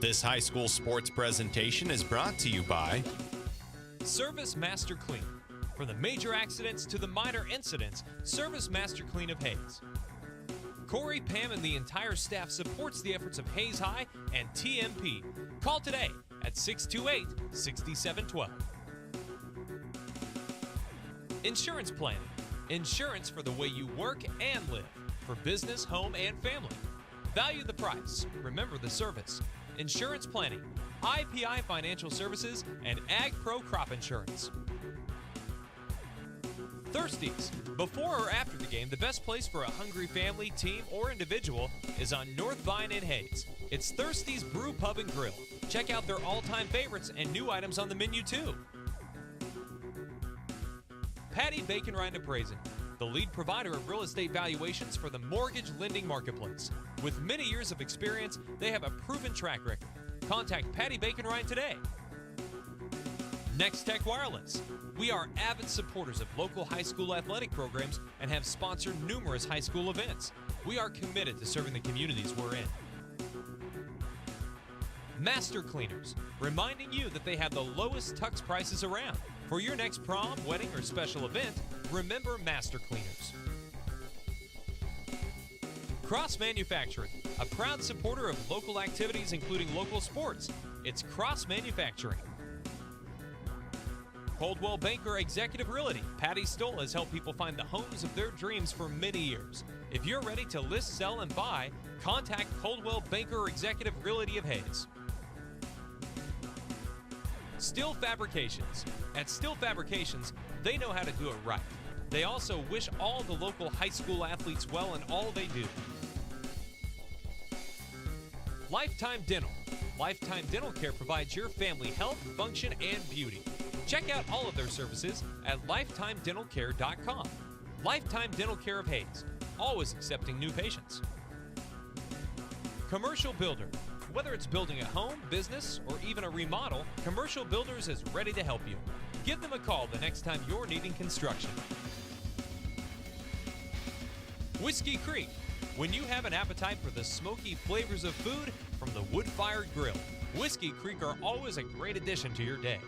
This high school sports presentation is brought to you by Service Master Clean. From the major accidents to the minor incidents, Service Master Clean of Hayes. Corey, Pam, and the entire staff supports the efforts of Hayes High and TMP. Call today at 628-6712. Insurance planning. Insurance for the way you work and live. For business, home, and family. Value the price. Remember the service. Insurance planning. IPI Financial Services and Ag Pro Crop Insurance. Thirsties. Before or after the game, the best place for a hungry family, team, or individual is on North Vine in Hayes. It's Thirsties Brew Pub and Grill. Check out their all-time favorites and new items on the menu too. Patty Bacon Rind Appraising, the lead provider of real estate valuations for the mortgage lending marketplace. With many years of experience, they have a proven track record. Contact Patty Bacon Rind today. Next Tech Wireless. We are avid supporters of local high school athletic programs and have sponsored numerous high school events. We are committed to serving the communities we're in. Master Cleaners, reminding you that they have the lowest tux prices around. For your next prom, wedding, or special event, remember Master Cleaners. Cross Manufacturing, a proud supporter of local activities including local sports. It's Cross Manufacturing. Coldwell Banker Executive Realty. Patty Stoll has helped people find the homes of their dreams for many years. If you're ready to list, sell, and buy, contact Coldwell Banker Executive Realty of Hayes. Steel Fabrications. At Steel Fabrications, they know how to do it right. They also wish all the local high school athletes well in all they do. Lifetime Dental. Lifetime Dental Care provides your family health, function, and beauty. Check out all of their services at lifetimedentalcare.com. Lifetime Dental Care of Hayes, always accepting new patients. Commercial Builder. Whether it's building a home, business, or even a remodel, Commercial Builders is ready to help you. Give them a call the next time you're needing construction. Whiskey Creek. When you have an appetite for the smoky flavors of food from the wood-fired grill, Whiskey Creek are always a great addition to your day.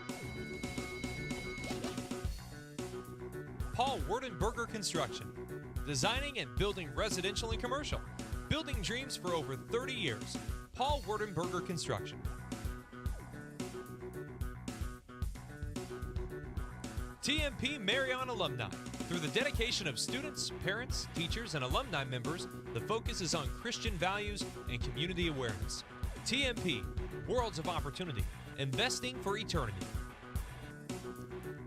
Paul Werdenberger Construction. Designing and building residential and commercial. Building dreams for over 30 years. Paul Werdenberger Construction. TMP Marion Alumni. Through the dedication of students, parents, teachers, and alumni members, the focus is on Christian values and community awareness. TMP, Worlds of Opportunity, investing for eternity.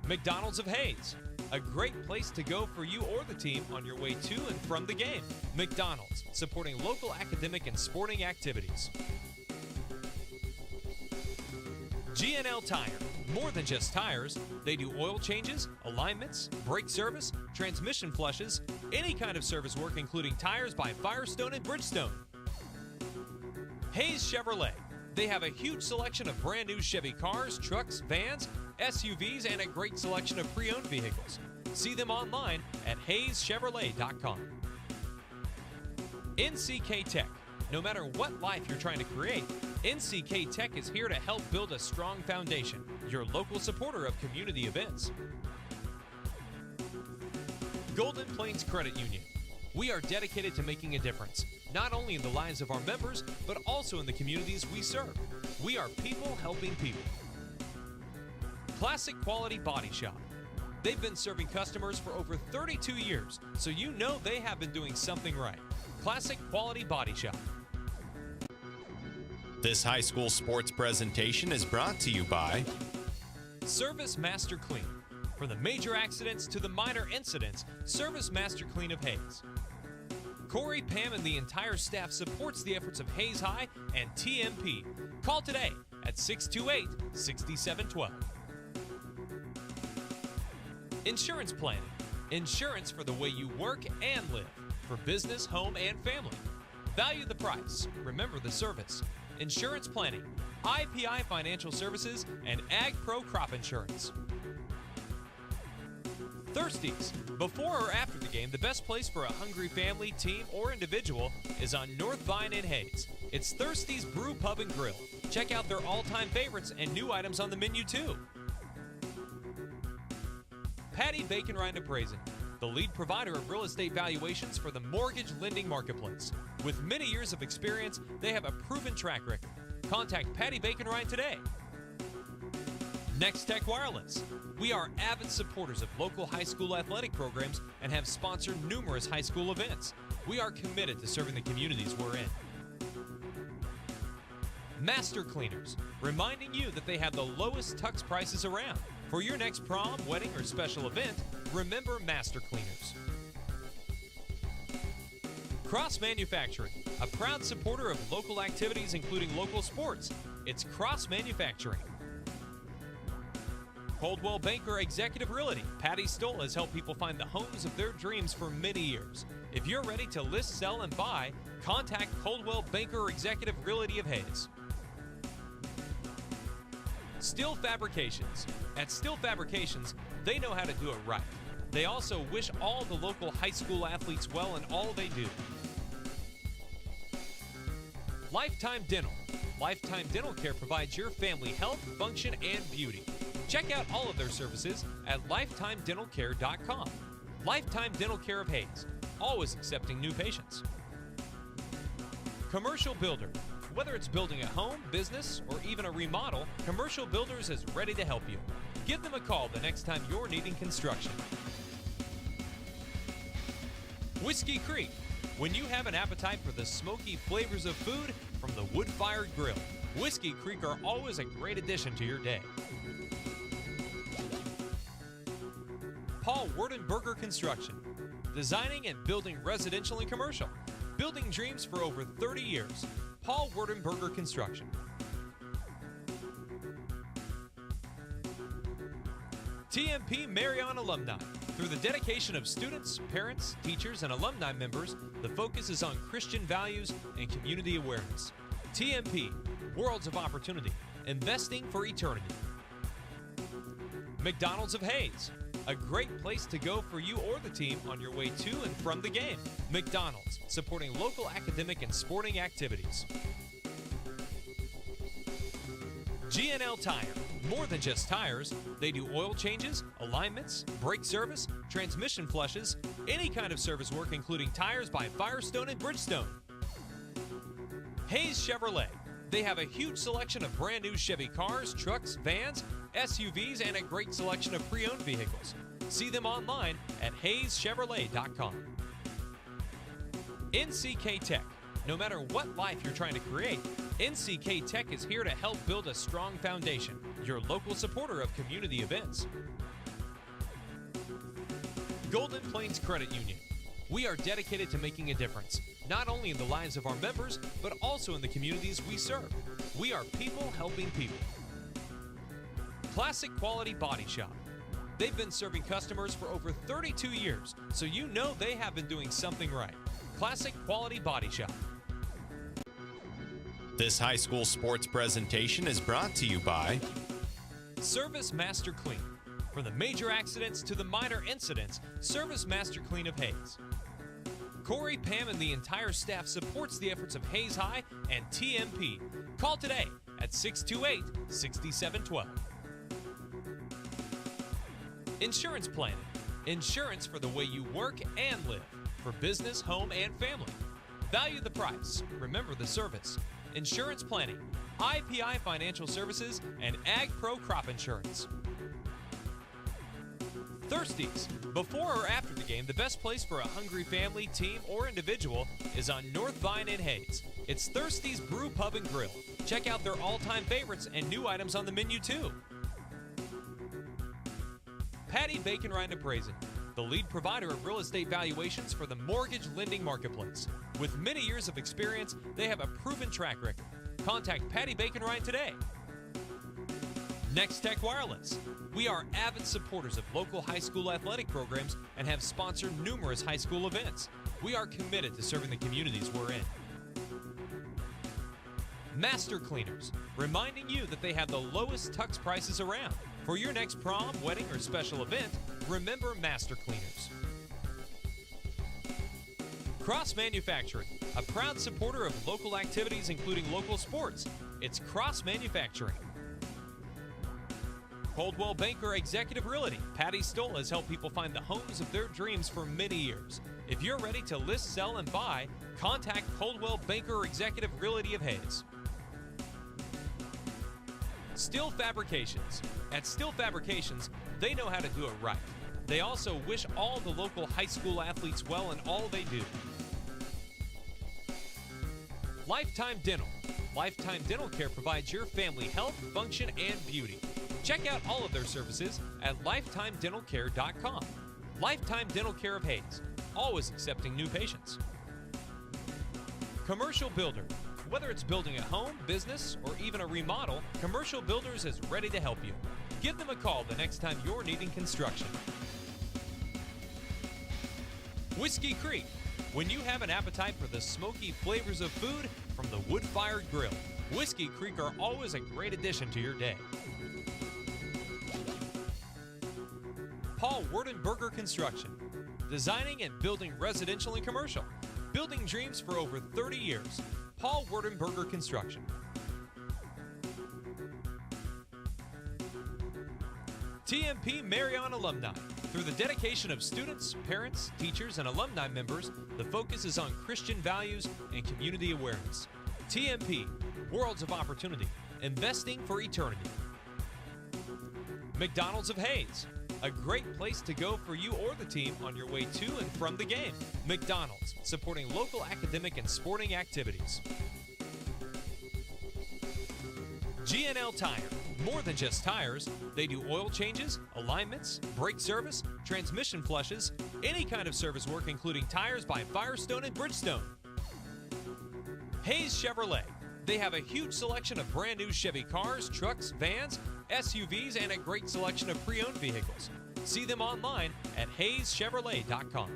McDonald's of Hayes, a great place to go for you or the team on your way to and from the game. McDonald's, supporting local academic and sporting activities. G&L Tire, more than just tires. They do oil changes, alignments, brake service, transmission flushes, any kind of service work including tires by Firestone and Bridgestone. Hayes Chevrolet. They have a huge selection of brand new Chevy cars, trucks, vans, SUVs, and a great selection of pre-owned vehicles. See them online at hayeschevrolet.com. NCK Tech. No matter what life you're trying to create, NCK Tech is here to help build a strong foundation. Your local supporter of community events. Golden Plains Credit Union. We are dedicated to making a difference, not only in the lives of our members, but also in the communities we serve. We are people helping people. Classic Quality Body Shop. They've been serving customers for over 32 years, so you know they have been doing something right. Classic Quality Body Shop. This high school sports presentation is brought to you by Service Master Clean. From the major accidents to the minor incidents, Service Master Clean of Hayes. Corey, Pam, and the entire staff supports the efforts of Hayes High and TMP. Call today at 628-6712. Insurance planning. Insurance for the way you work and live. For business, home, and family. Value the price. Remember the service. Insurance planning. IPI Financial Services and Ag Pro Crop Insurance. Thirsties. Before or after the game, the best place for a hungry family, team, or individual is on North Vine in Hayes. It's Thirsty's Brew Pub and Grill. Check out their all-time favorites and new items on the menu too. Patty Bacon Rind Appraising, the lead provider of real estate valuations for the mortgage lending marketplace. With many years of experience, they have a proven track record. Contact Patty Bacon Rind today. Next Tech Wireless. We are avid supporters of local high school athletic programs and have sponsored numerous high school events. We are committed to serving the communities we're in. Master Cleaners, reminding you that they have the lowest tux prices around. For your next prom, wedding, or special event, remember Master Cleaners. Cross Manufacturing, a proud supporter of local activities including local sports. It's Cross Manufacturing. Coldwell Banker Executive Realty. Patty Stoll has helped people find the homes of their dreams for many years. If you're ready to list, sell, and buy, contact Coldwell Banker Executive Realty of Hayes. Steel Fabrications. At Steel Fabrications, they know how to do it right. They also wish all the local high school athletes well in all they do. Lifetime Dental. Lifetime Dental Care provides your family health, function, and beauty. Check out all of their services at lifetimedentalcare.com. Lifetime Dental Care of Hayes, always accepting new patients. Commercial Builder. Whether it's building a home, business, or even a remodel, Commercial Builders is ready to help you. Give them a call the next time you're needing construction. Whiskey Creek. When you have an appetite for the smoky flavors of food from the wood-fired grill, Whiskey Creek are always a great addition to your day. Paul Werdenberger Construction. Designing and building residential and commercial. Building dreams for over 30 years. Paul Werdenberger Construction. TMP Marion Alumni. Through the dedication of students, parents, teachers, and alumni members, the focus is on Christian values and community awareness. TMP, Worlds of Opportunity, investing for eternity. McDonald's of Hayes, a great place to go for you or the team on your way to and from the game. McDonald's, supporting local academic and sporting activities. G&L Tire, more than just tires. They do oil changes, alignments, brake service, transmission flushes, any kind of service work including tires by Firestone and Bridgestone. Hayes Chevrolet. They have a huge selection of brand new Chevy cars, trucks, vans, SUVs, and a great selection of pre-owned vehicles. See them online at hayeschevrolet.com. NCK Tech. No matter what life you're trying to create, NCK Tech is here to help build a strong foundation. Your local supporter of community events. Golden Plains Credit Union. We are dedicated to making a difference, not only in the lives of our members, but also in the communities we serve. We are people helping people. Classic Quality Body Shop. They've been serving customers for over 32 years, so you know they have been doing something right. Classic Quality Body Shop. This high school sports presentation is brought to you by Service Master Clean. From the major accidents to the minor incidents, Service Master Clean of Hayes. Corey, Pam, and the entire staff supports the efforts of Hayes High and TMP. Call today at 628-6712. Insurance Planning. Insurance for the way you work and live. For business, home, and family. Value the price. Remember the service. Insurance Planning. IPI Financial Services and Ag Pro Crop Insurance. Thirsty's. Before or after the game, the best place for a hungry family, team, or individual is on North Vine in Hayes. It's Thirsty's Brew Pub and Grill. Check out their all-time favorites and new items on the menu too. Patty Bacon Rind Appraising, the lead provider of real estate valuations for the mortgage lending marketplace. With many years of experience, they have a proven track record. Contact Patty Bacon Rind today. Next Tech Wireless. We are avid supporters of local high school athletic programs and have sponsored numerous high school events. We are committed to serving the communities we're in. Master Cleaners, reminding you that they have the lowest tux prices around. For your next prom, wedding, or special event, remember Master Cleaners. Cross Manufacturing, a proud supporter of local activities including local sports. It's Cross Manufacturing. Coldwell Banker Executive Realty. Patty Stoll has helped people find the homes of their dreams for many years. If you're ready to list, sell, and buy, contact Coldwell Banker Executive Realty of Hayes. Steel Fabrications. At Steel Fabrications, they know how to do it right. They also wish all the local high school athletes well in all they do. Lifetime Dental. Lifetime Dental Care provides your family health, function, and beauty. Check out all of their services at lifetimedentalcare.com. Lifetime Dental Care of Hayes, always accepting new patients. Commercial Builder. Whether it's building a home, business, or even a remodel, Commercial Builders is ready to help you. Give them a call the next time you're needing construction. Whiskey Creek. When you have an appetite for the smoky flavors of food from the wood-fired grill, Whiskey Creek are always a great addition to your day. Paul Werdenberger Construction. Designing and building residential and commercial. Building dreams for over 30 years. Paul Werdenberger Construction. TMP Marion Alumni. Through the dedication of students, parents, teachers, and alumni members, the focus is on Christian values and community awareness. TMP, Worlds of Opportunity, investing for eternity. McDonald's of Hayes, a great place to go for you or the team on your way to and from the game. McDonald's, supporting local academic and sporting activities. G&L Tire, more than just tires. They do oil changes, alignments, brake service, transmission flushes, any kind of service work including tires by Firestone and Bridgestone. Hayes Chevrolet. They have a huge selection of brand new Chevy cars, trucks, vans, SUVs, and a great selection of pre-owned vehicles. See them online at hayeschevrolet.com.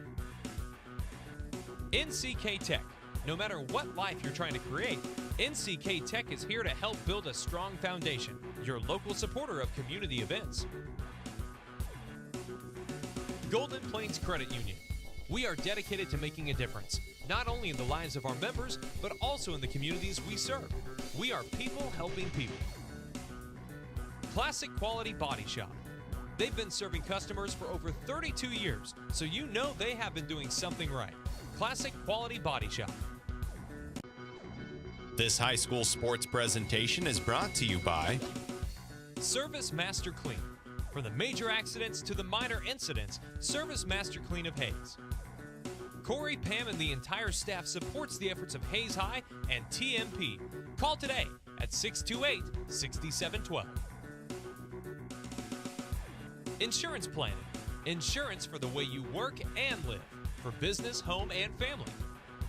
NCK Tech. No matter what life you're trying to create, NCK Tech is here to help build a strong foundation. Your local supporter of community events. Golden Plains Credit Union. We are dedicated to making a difference, not only in the lives of our members, but also in the communities we serve. We are people helping people. Classic Quality Body Shop. They've been serving customers for over 32 years, so you know they have been doing something right. Classic Quality Body Shop. This high school sports presentation is brought to you by Service Master Clean. From the major accidents to the minor incidents, Service Master Clean of Hayes. Corey, Pam, and the entire staff supports the efforts of Hayes High and TMP. Call today at 628-6712. Insurance planning. Insurance for the way you work and live. For business, home, and family.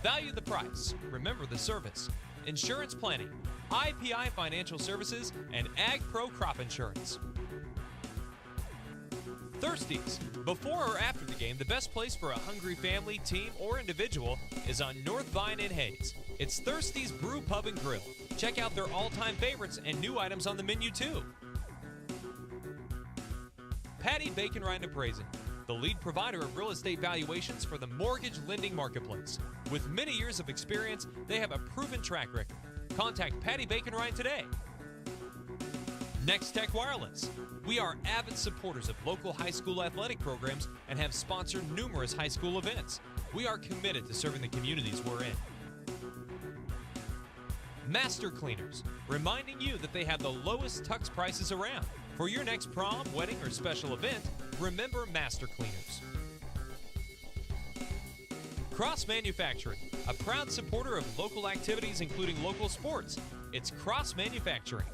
Value the price. Remember the service. Insurance planning. IPI Financial Services and Ag Pro Crop Insurance. Thirsties. Before or after the game, the best place for a hungry family, team, or individual is on North Vine in Hayes. It's Thirsties Brew Pub and Grill. Check out their all-time favorites and new items on the menu too. Patty Bacon Rind Appraising, the lead provider of real estate valuations for the mortgage lending marketplace. With many years of experience, they have a proven track record. Contact Patty Bacon Rind today. Next Tech Wireless. We are avid supporters of local high school athletic programs and have sponsored numerous high school events. We are committed to serving the communities we're in. Master Cleaners, reminding you that they have the lowest tux prices around. For your next prom, wedding, or special event, remember Master Cleaners. Cross Manufacturing, a proud supporter of local activities including local sports. It's Cross Manufacturing.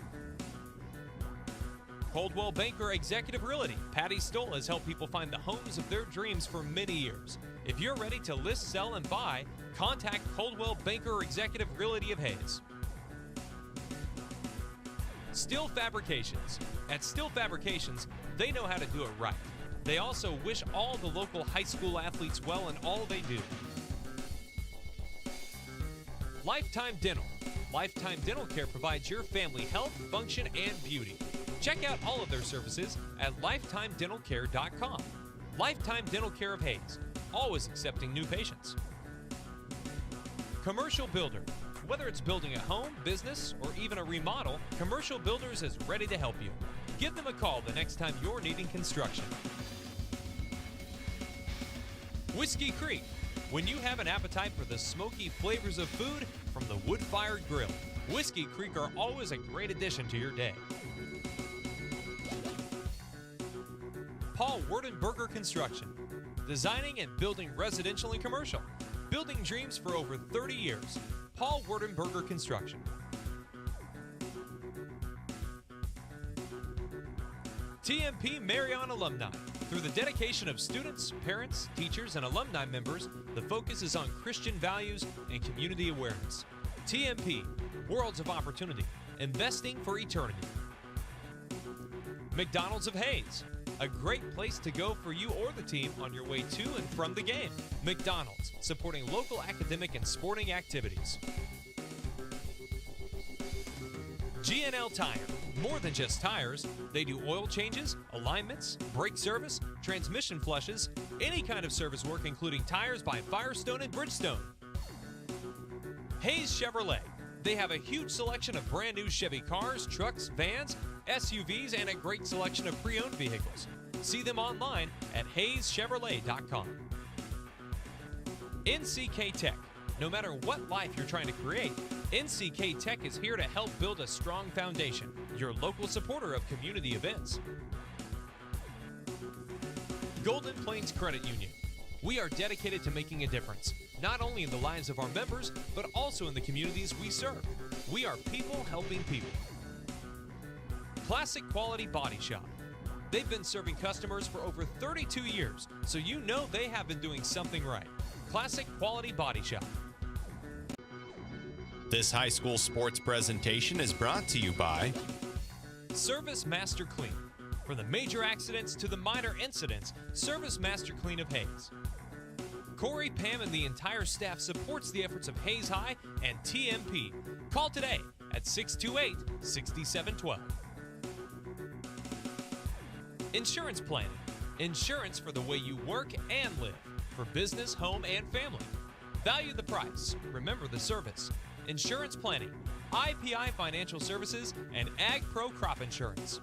Coldwell Banker Executive Realty. Patty Stoll has helped people find the homes of their dreams for many years. If you're ready to list, sell, and buy, contact Coldwell Banker Executive Realty of Hayes. Steel Fabrications. At Steel Fabrications, they know how to do it right. They also wish all the local high school athletes well in all they do. Lifetime Dental. Lifetime Dental Care provides your family health, function, and beauty. Check out all of their services at lifetimedentalcare.com. Lifetime Dental Care of Hayes, always accepting new patients. Commercial Builder. Whether it's building a home, business, or even a remodel, Commercial Builders is ready to help you. Give them a call the next time you're needing construction. Whiskey Creek. When you have an appetite for the smoky flavors of food from the wood-fired grill, Whiskey Creek are always a great addition to your day. Paul Werdenberger Construction. Designing and building residential and commercial. Building dreams for over 30 years. Paul Werdenberger Construction. TMP Marion Alumni. Through the dedication of students, parents, teachers, and alumni members, the focus is on Christian values and community awareness. TMP, Worlds of Opportunity, Investing for Eternity. McDonald's of Hayes, a great place to go for you or the team on your way to and from the game. McDonald's, supporting local academic and sporting activities. G&L Tire, more than just tires. They do oil changes, alignments, brake service, transmission flushes, any kind of service work including tires by Firestone and Bridgestone. Hayes Chevrolet. They have a huge selection of brand new Chevy cars, trucks, vans, SUVs, and a great selection of pre-owned vehicles. See them online at hayeschevrolet.com. NCK Tech. No matter what life you're trying to create, NCK Tech is here to help build a strong foundation. Your local supporter of community events. Golden Plains Credit Union. We are dedicated to making a difference, not only in the lives of our members, but also in the communities we serve. We are people helping people. Classic Quality Body Shop. They've been serving customers for over 32 years, so you know they have been doing something right. Classic Quality Body Shop. This high school sports presentation is brought to you by Service Master Clean. From the major accidents to the minor incidents, Service Master Clean of Hayes. Corey, Pam, and the entire staff supports the efforts of Hayes High and TMP. Call today at 628-6712. Insurance planning. Insurance for the way you work and live. For business, home, and family. Value the price. Remember the service. Insurance planning. IPI Financial Services and Ag Pro Crop Insurance.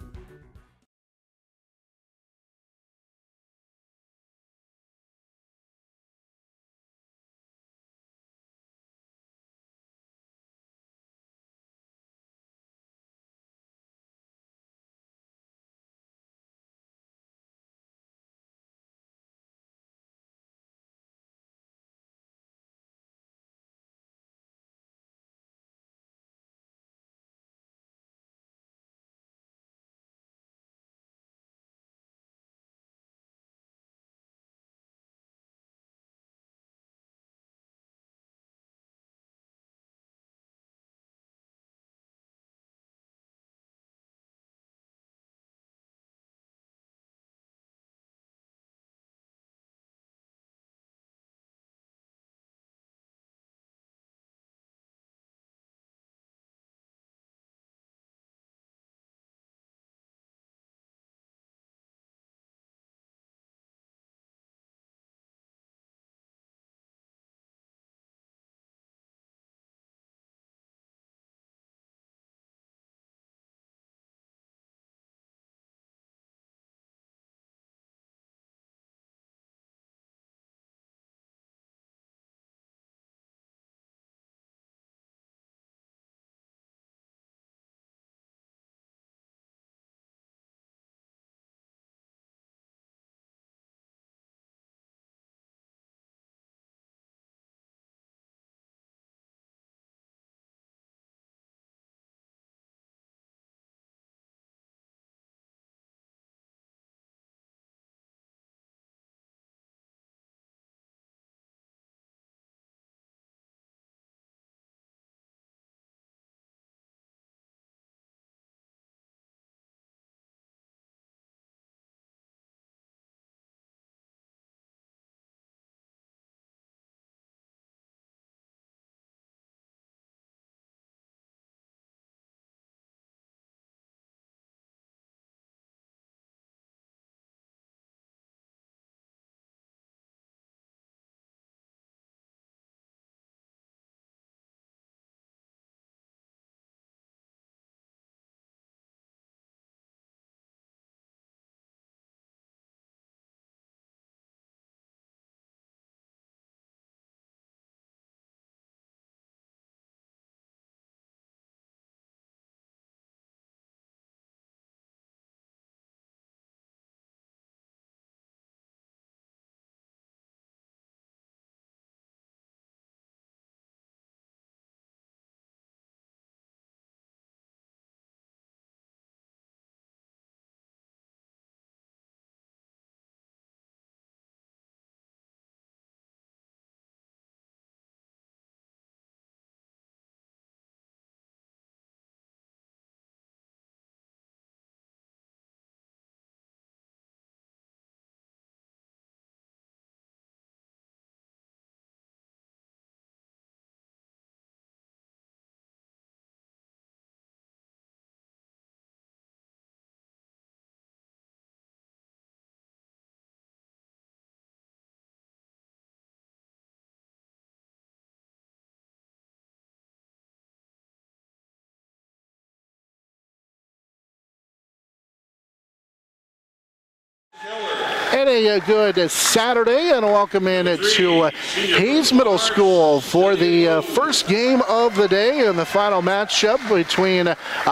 And a good Saturday, and welcome in to Hayes Middle School for the first game of the day and the final matchup between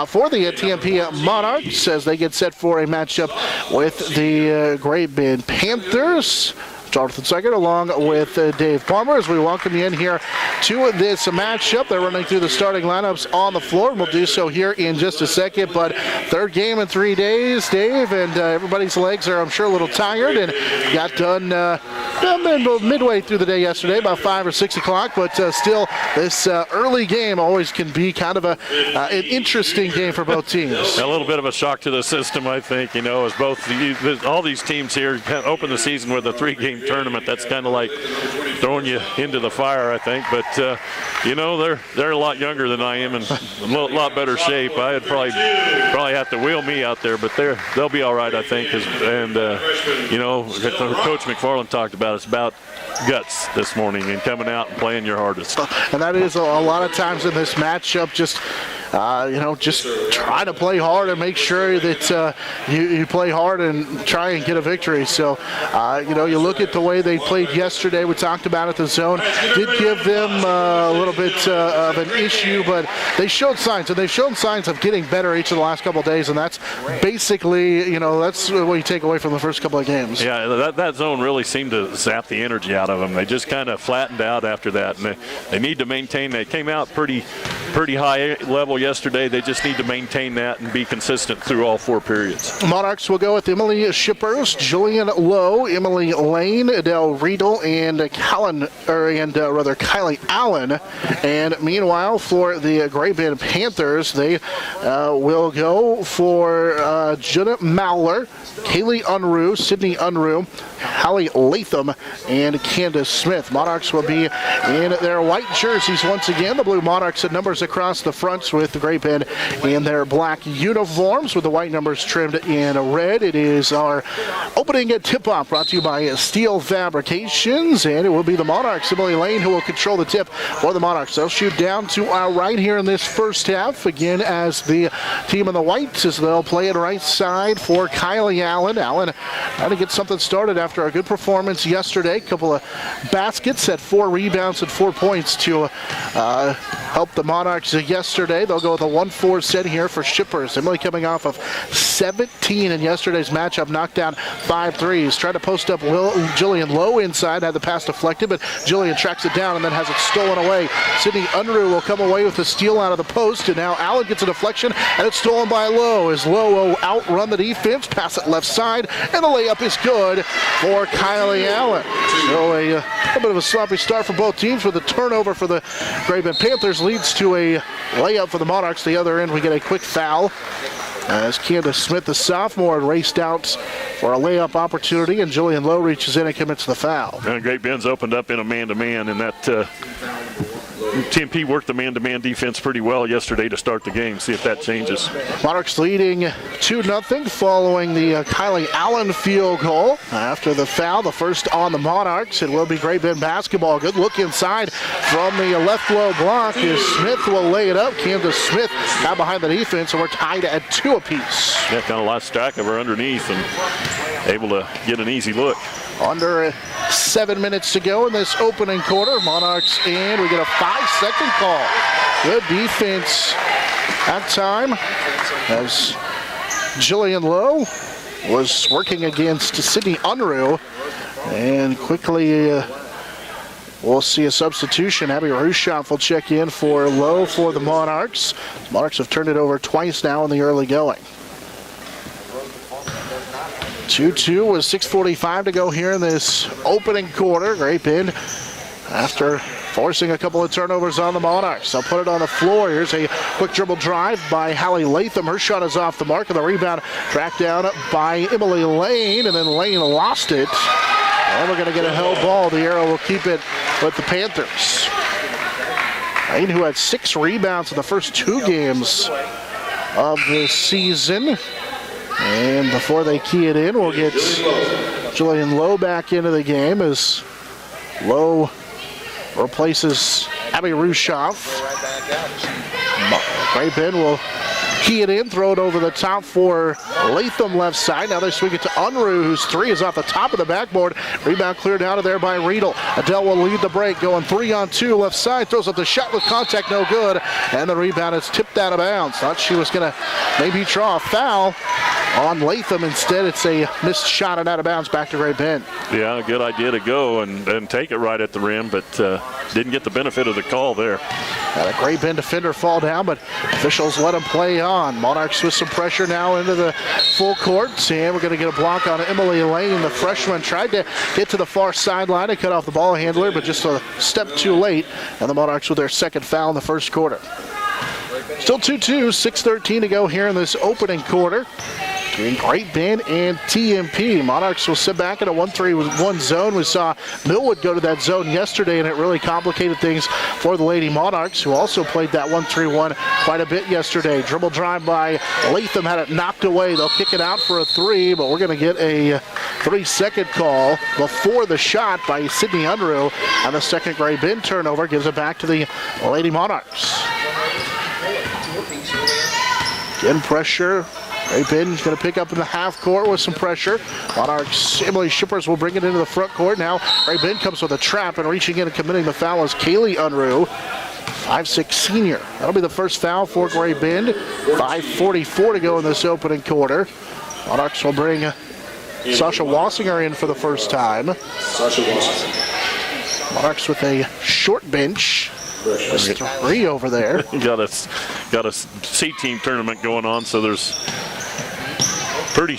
for the TMP Monarchs as they get set for a matchup with the Great Bend Panthers. Jonathan Seigert along with Dave Palmer as we welcome you in here to this matchup. They're running through the starting lineups on the floor, and we'll do so here in just a second. But third game in 3 days, Dave, and everybody's legs are, I'm sure, a little tired and got done midway through the day yesterday, about 5 or 6 o'clock. But still, this early game always can be kind of an interesting game for both teams. A little bit of a shock to the system, I think, as all these teams here open the season with a 3-game tournament. That's kind of like throwing you into the fire, I think. But they're a lot younger than I am and a lot better shape. I'd probably have to wheel me out there, but they'll be all right, I think. And Coach McFarland talked about it's about guts this morning and coming out and playing your hardest. And that is a lot of times in this matchup, just try to play hard and make sure that you play hard and try and get a victory. So, you look at the way they played yesterday. We talked about it. The zone did give them a little bit of an issue, but they showed signs, and they've shown signs of getting better each of the last couple of days, and that's basically, that's what you take away from the first couple of games. Yeah, that zone really seemed to zap the energy out of them. They just kind of flattened out after that, and they need to maintain. They came out pretty high level yesterday. They just need to maintain that and be consistent through all 4 periods. Monarchs will go with Emily Shippers, Jillian Lowe, Emily Lane, Adele Riedel, and Kylie Allen. And meanwhile, for the Great Bend Panthers, they will go for Jenna Mowler, Kaylee Unruh, Sydney Unruh, Hallie Latham, and Candace Smith. Monarchs will be in their white jerseys once again. The blue Monarchs had numbers across the fronts with the Great Bend in their black uniforms with the white numbers trimmed in red. It is our opening tip-off brought to you by Steel Fabrications, and it will be the Monarchs, Emily Lane, who will control the tip for the Monarchs. They'll shoot down to our right here in this first half, again as the team in the whites, as they'll play it right side for Kylie Allen. Allen trying to get something started after a good performance yesterday. A couple of baskets at 4 rebounds and 4 points to help the Monarchs yesterday. They'll go with a 1-4 set here for Shippers. Emily coming off of 17 in yesterday's matchup, knocked down 5 threes. Tried to post up Jillian Lowe inside, had the pass deflected, but Jillian tracks it down and then has it stolen away. Sydney Unruh will come away with the steal out of the post, and now Allen gets a deflection, and it's stolen by Lowe as Lowe will outrun the defense, pass it left side, and the layup is good for Kylie Allen. So a bit of a sloppy start for both teams with a turnover for the Great Bend Panthers leads to a layup for the Monarchs. The other end, we get a quick foul as Candace Smith, the sophomore, raced out for a layup opportunity, and Jillian Lowe reaches in and commits the foul. And Great Bend's opened up in a man-to-man, and that TMP worked the man-to-man defense pretty well yesterday to start the game. See if that changes. Monarchs leading 2-0 following the Kylie Allen field goal. After the foul, the first on the Monarchs. It will be Great Bend basketball. Good look inside from the left low block as Smith will lay it up. Candace Smith now behind the defense, and we're tied at 2 apiece. Yeah, kind of lost track of her underneath and able to get an easy look. Under 7 minutes to go in this opening quarter. Monarchs in. We get a 5-second call. Good defense that time as Jillian Lowe was working against Sydney Unruh. And quickly we'll see a substitution. Abby Rushoff will check in for Lowe for the Monarchs. The Monarchs have turned it over twice now in the early going. 2-2 with 6:45 to go here in this opening quarter. Great Bend, after forcing a couple of turnovers on the Monarchs, they'll put it on the floor. Here's a quick dribble drive by Hallie Latham. Her shot is off the mark, and the rebound tracked down by Emily Lane, and then Lane lost it. And we're going to get a held ball. The arrow will keep it with the Panthers. Lane, who had 6 rebounds in the first 2 games of the season. And before they key it in, we'll get Jillian Lowe back into the game as Lowe replaces Abby Rushoff. Great Bend will key it in, throw it over the top for Latham left side. Now they swing it to Unruh, whose three is off the top of the backboard. Rebound cleared out of there by Riedel. Adele will lead the break, going 3-on-2 left side. Throws up the shot with contact, no good. And the rebound is tipped out of bounds. Thought she was going to maybe draw a foul on Latham. Instead, it's a missed shot and out of bounds back to Great Bend. Yeah, a good idea to go and take it right at the rim, but didn't get the benefit of the call there. Got a Great Bend defender fall down, but officials let him play on. Monarchs with some pressure now into the full court. And we're going to get a block on Emily Lane. The freshman tried to get to the far sideline and cut off the ball handler, but just a step too late. And the Monarchs with their second foul in the first quarter. Still 2-2, 6:13 to go here in this opening quarter. Between Great Bend and TMP. Monarchs will sit back in a 1-3-1 zone. We saw Millwood go to that zone yesterday, and it really complicated things for the Lady Monarchs, who also played that 1-3-1 quite a bit yesterday. Dribble drive by Latham, had it knocked away. They'll kick it out for a three, but we're going to get a 3-second call before the shot by Sydney Unruh, and the second Great Bend turnover gives it back to the Lady Monarchs. Again, pressure. Great Bend going to pick up in the half court with some pressure. Monarchs, Emily Shippers will bring it into the front court. Now Great Bend comes with a trap, and reaching in and committing the foul is Kaylee Unruh, 5'6" senior. That'll be the first foul for Great Bend. 5:44 to go in this opening quarter. Monarchs will bring Sasha Wassinger in for the first time. Monarchs with a short bench. There's three over there. got a C-team tournament going on, so there's pretty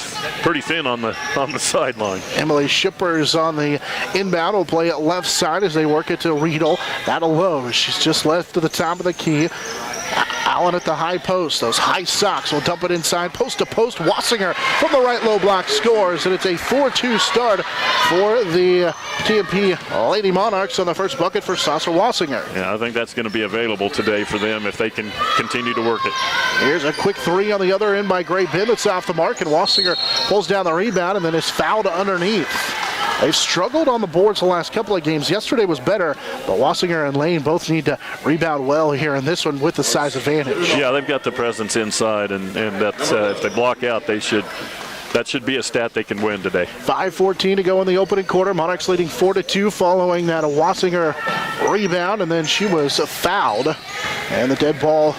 thin on the sideline. Emily Shippers on the inbound will play it left side as they work it to Riedel. That'll low. She's just left to the top of the key. Allen at the high post. Those high socks will dump it inside, post to post. Wassinger from the right low block scores, and it's a 4-2 start for the TMP Lady Monarchs on the first bucket for Sasha Wassinger. Yeah, I think that's going to be available today for them if they can continue to work it. Here's a quick three on the other end by Great Bend. It's off the mark, and Wassinger pulls down the rebound and then is fouled underneath. They've struggled on the boards the last couple of games. Yesterday was better, but Wassinger and Lane both need to rebound well here in this one with the size advantage. Yeah, they've got the presence inside, and that's if they block out, that should be a stat they can win today. 5:14 to go in the opening quarter. Monarchs leading 4-2 following that Wassinger rebound, and then she was fouled. And the dead ball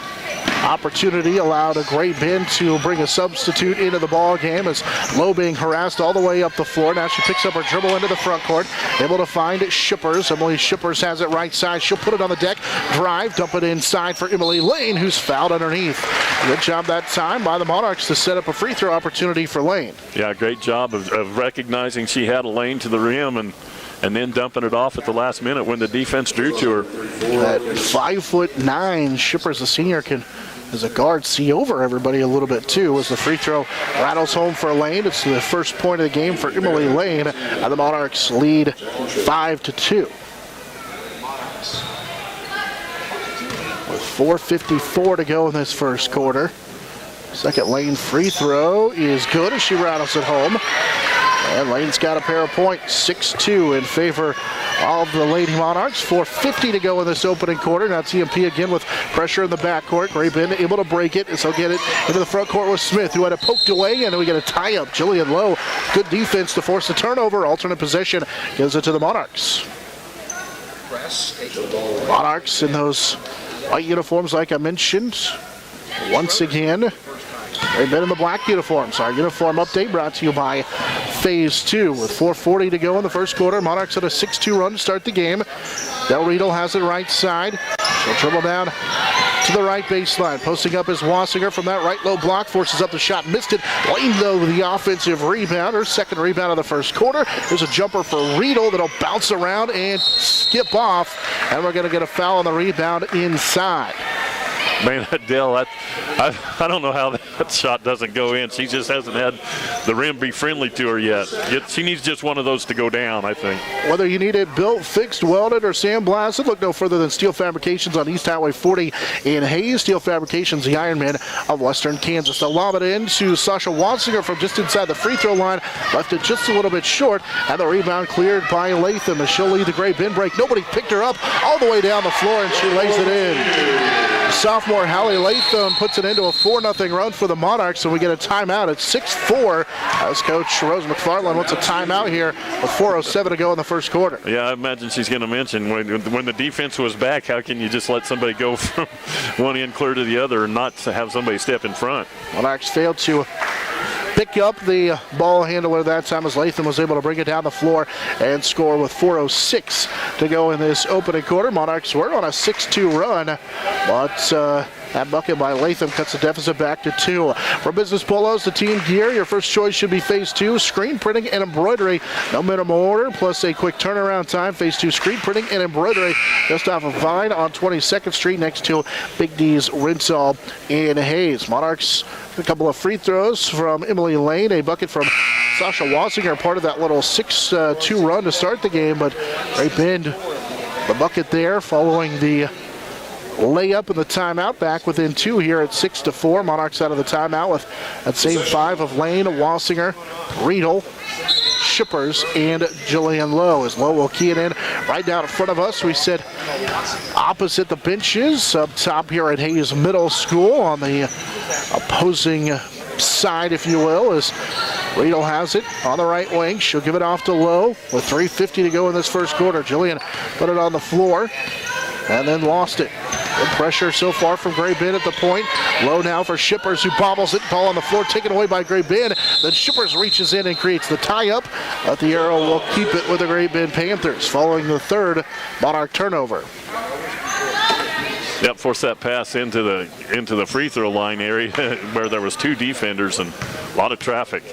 opportunity allowed a Great Bend to bring a substitute into the ball game as Lowe being harassed all the way up the floor. Now she picks up her dribble into the front court, able to find Shippers. Emily Shippers has it right side. She'll put it on the deck, drive, dump it inside for Emily Lane, who's fouled underneath. Good job that time by the Monarchs to set up a free throw opportunity for Lane. Yeah, great job of recognizing she had a lane to the rim and then dumping it off at the last minute when the defense drew to her. At 5'9", Shippers, the senior, can, as a guard, see over everybody a little bit too as the free throw rattles home for Lane. It's the first point of the game for Emily Lane, and the Monarchs lead 5-2. With 4:54 to go in this first quarter. Second Lane free throw is good as she rattles it home. And Lane's got a pair of points, 6-2 in favor of the Lady Monarchs. 4:50 to go in this opening quarter. Now TMP again with pressure in the backcourt. Great Bend able to break it, and so get it into the front court with Smith, who had it poked away, and we get a tie-up. Jillian Lowe, good defense to force the turnover. Alternate possession gives it to the Monarchs. Monarchs in those white uniforms like I mentioned. Once again, Great Bend in the black uniforms. Our uniform update brought to you by Phase 2 with 4:40 to go in the first quarter. Monarchs at a 6-2 run to start the game. Del Riedel has it right side. She'll dribble down to the right baseline. Posting up is Wassinger from that right low block. Forces up the shot, missed it. Lane, though, with the offensive rebound. Her second rebound of the first quarter. There's a jumper for Riedel that'll bounce around and skip off. And we're going to get a foul on the rebound inside. Man, Adele, I don't know how that shot doesn't go in. She just hasn't had the rim be friendly to her yet. She needs just one of those to go down, I think. Whether you need it built, fixed, welded, or sandblasted, look no further than Steel Fabrications on East Highway 40 in Hayes. Steel Fabrications, the Ironman of Western Kansas. They'll lob it in to Sasha Wassinger from just inside the free throw line. Left it just a little bit short, and the rebound cleared by Latham as she'll lead the Great Bend break. Nobody picked her up all the way down the floor, and she lays it in. sophomore Hallie Latham puts it into a 4-0 run for the Monarchs, and we get a timeout at 6-4 as Coach Rose McFarland wants a timeout here with 4:07 to go in the first quarter. Yeah, I imagine she's going to mention when the defense was back, how can you just let somebody go from one end clear to the other and not have somebody step in front? Monarchs failed to pick up the ball handler that time as Latham was able to bring it down the floor and score with 4:06 to go in this opening quarter. Monarchs were on a 6-2 run, but that bucket by Latham cuts the deficit back to 2. For Business Polos, the team gear, your first choice should be phase 2, screen printing and embroidery. No minimum order, plus a quick turnaround time. Phase 2, screen printing and embroidery just off of Vine on 22nd Street next to Big D's Rinse-All in Hayes. Monarchs, a couple of free throws from Emily Lane, a bucket from Sasha Wassinger, part of that little 6-2 run to start the game, but Great Bend, the bucket there following the layup in the timeout, back within 2 here at 6-4. Monarchs out of the timeout with that same 5 of Lane, Wassinger, Riedel, Shippers, and Jillian Lowe. As Lowe will key it in right down in front of us. We sit opposite the benches up top here at Hayes Middle School on the opposing side, if you will, as Riedel has it on the right wing. She'll give it off to Lowe with 3:50 to go in this first quarter. Jillian put it on the floor and then lost it. Good pressure so far from Great Bend at the point. Low now for Shippers, who bobbles it. Ball on the floor, taken away by Great Bend. Then Shippers reaches in and creates the tie-up. But the arrow will keep it with the Great Bend Panthers following the third Monarch turnover. Yep, force that pass into the free throw line area where there was 2 defenders and a lot of traffic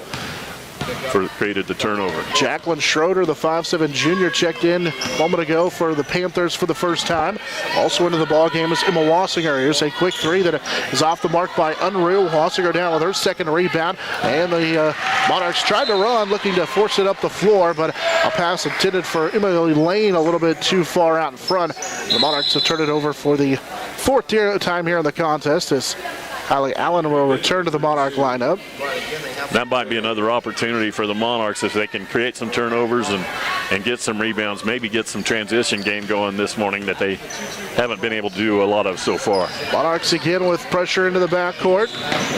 created the turnover. Jacqueline Schroeder, the 5'7 junior, checked in a moment ago for the Panthers for the first time. Also into the ball game is Emma Wassinger. Here's a quick 3 that is off the mark by Unreal. Wassinger down with her second rebound, and the Monarchs tried to run, looking to force it up the floor, but a pass intended for Emily Lane a little bit too far out in front. The Monarchs have turned it over for the 4th time here in the contest as Hallie Allen will return to the Monarch lineup. That might be another opportunity for the Monarchs if they can create some turnovers and get some rebounds, maybe get some transition game going this morning that they haven't been able to do a lot of so far. Monarchs again with pressure into the backcourt.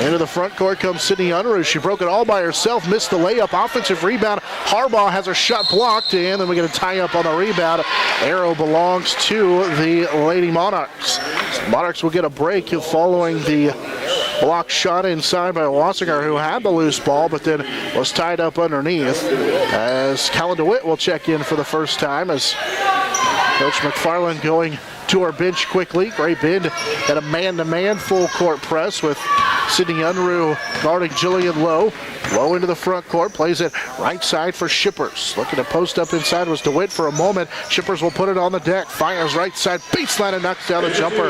Into the front court comes Sydney Unruh. She broke it all by herself, missed the layup. Offensive rebound. Harbaugh has her shot blocked, and then we get a tie-up on the rebound. Arrow belongs to the Lady Monarchs. Monarchs will get a break following the block shot inside by Wassinger, who had the loose ball but then was tied up underneath, as Callan DeWitt will check in for the first time as Coach McFarland going to our bench quickly. Great Bend at a man-to-man full court press with Sydney Unruh guarding Jillian Lowe. Lowe into the front court, plays it right side for Shippers. Looking to post up inside was DeWitt for a moment. Shippers will put it on the deck, fires right side, baseline, and knocks down the jumper.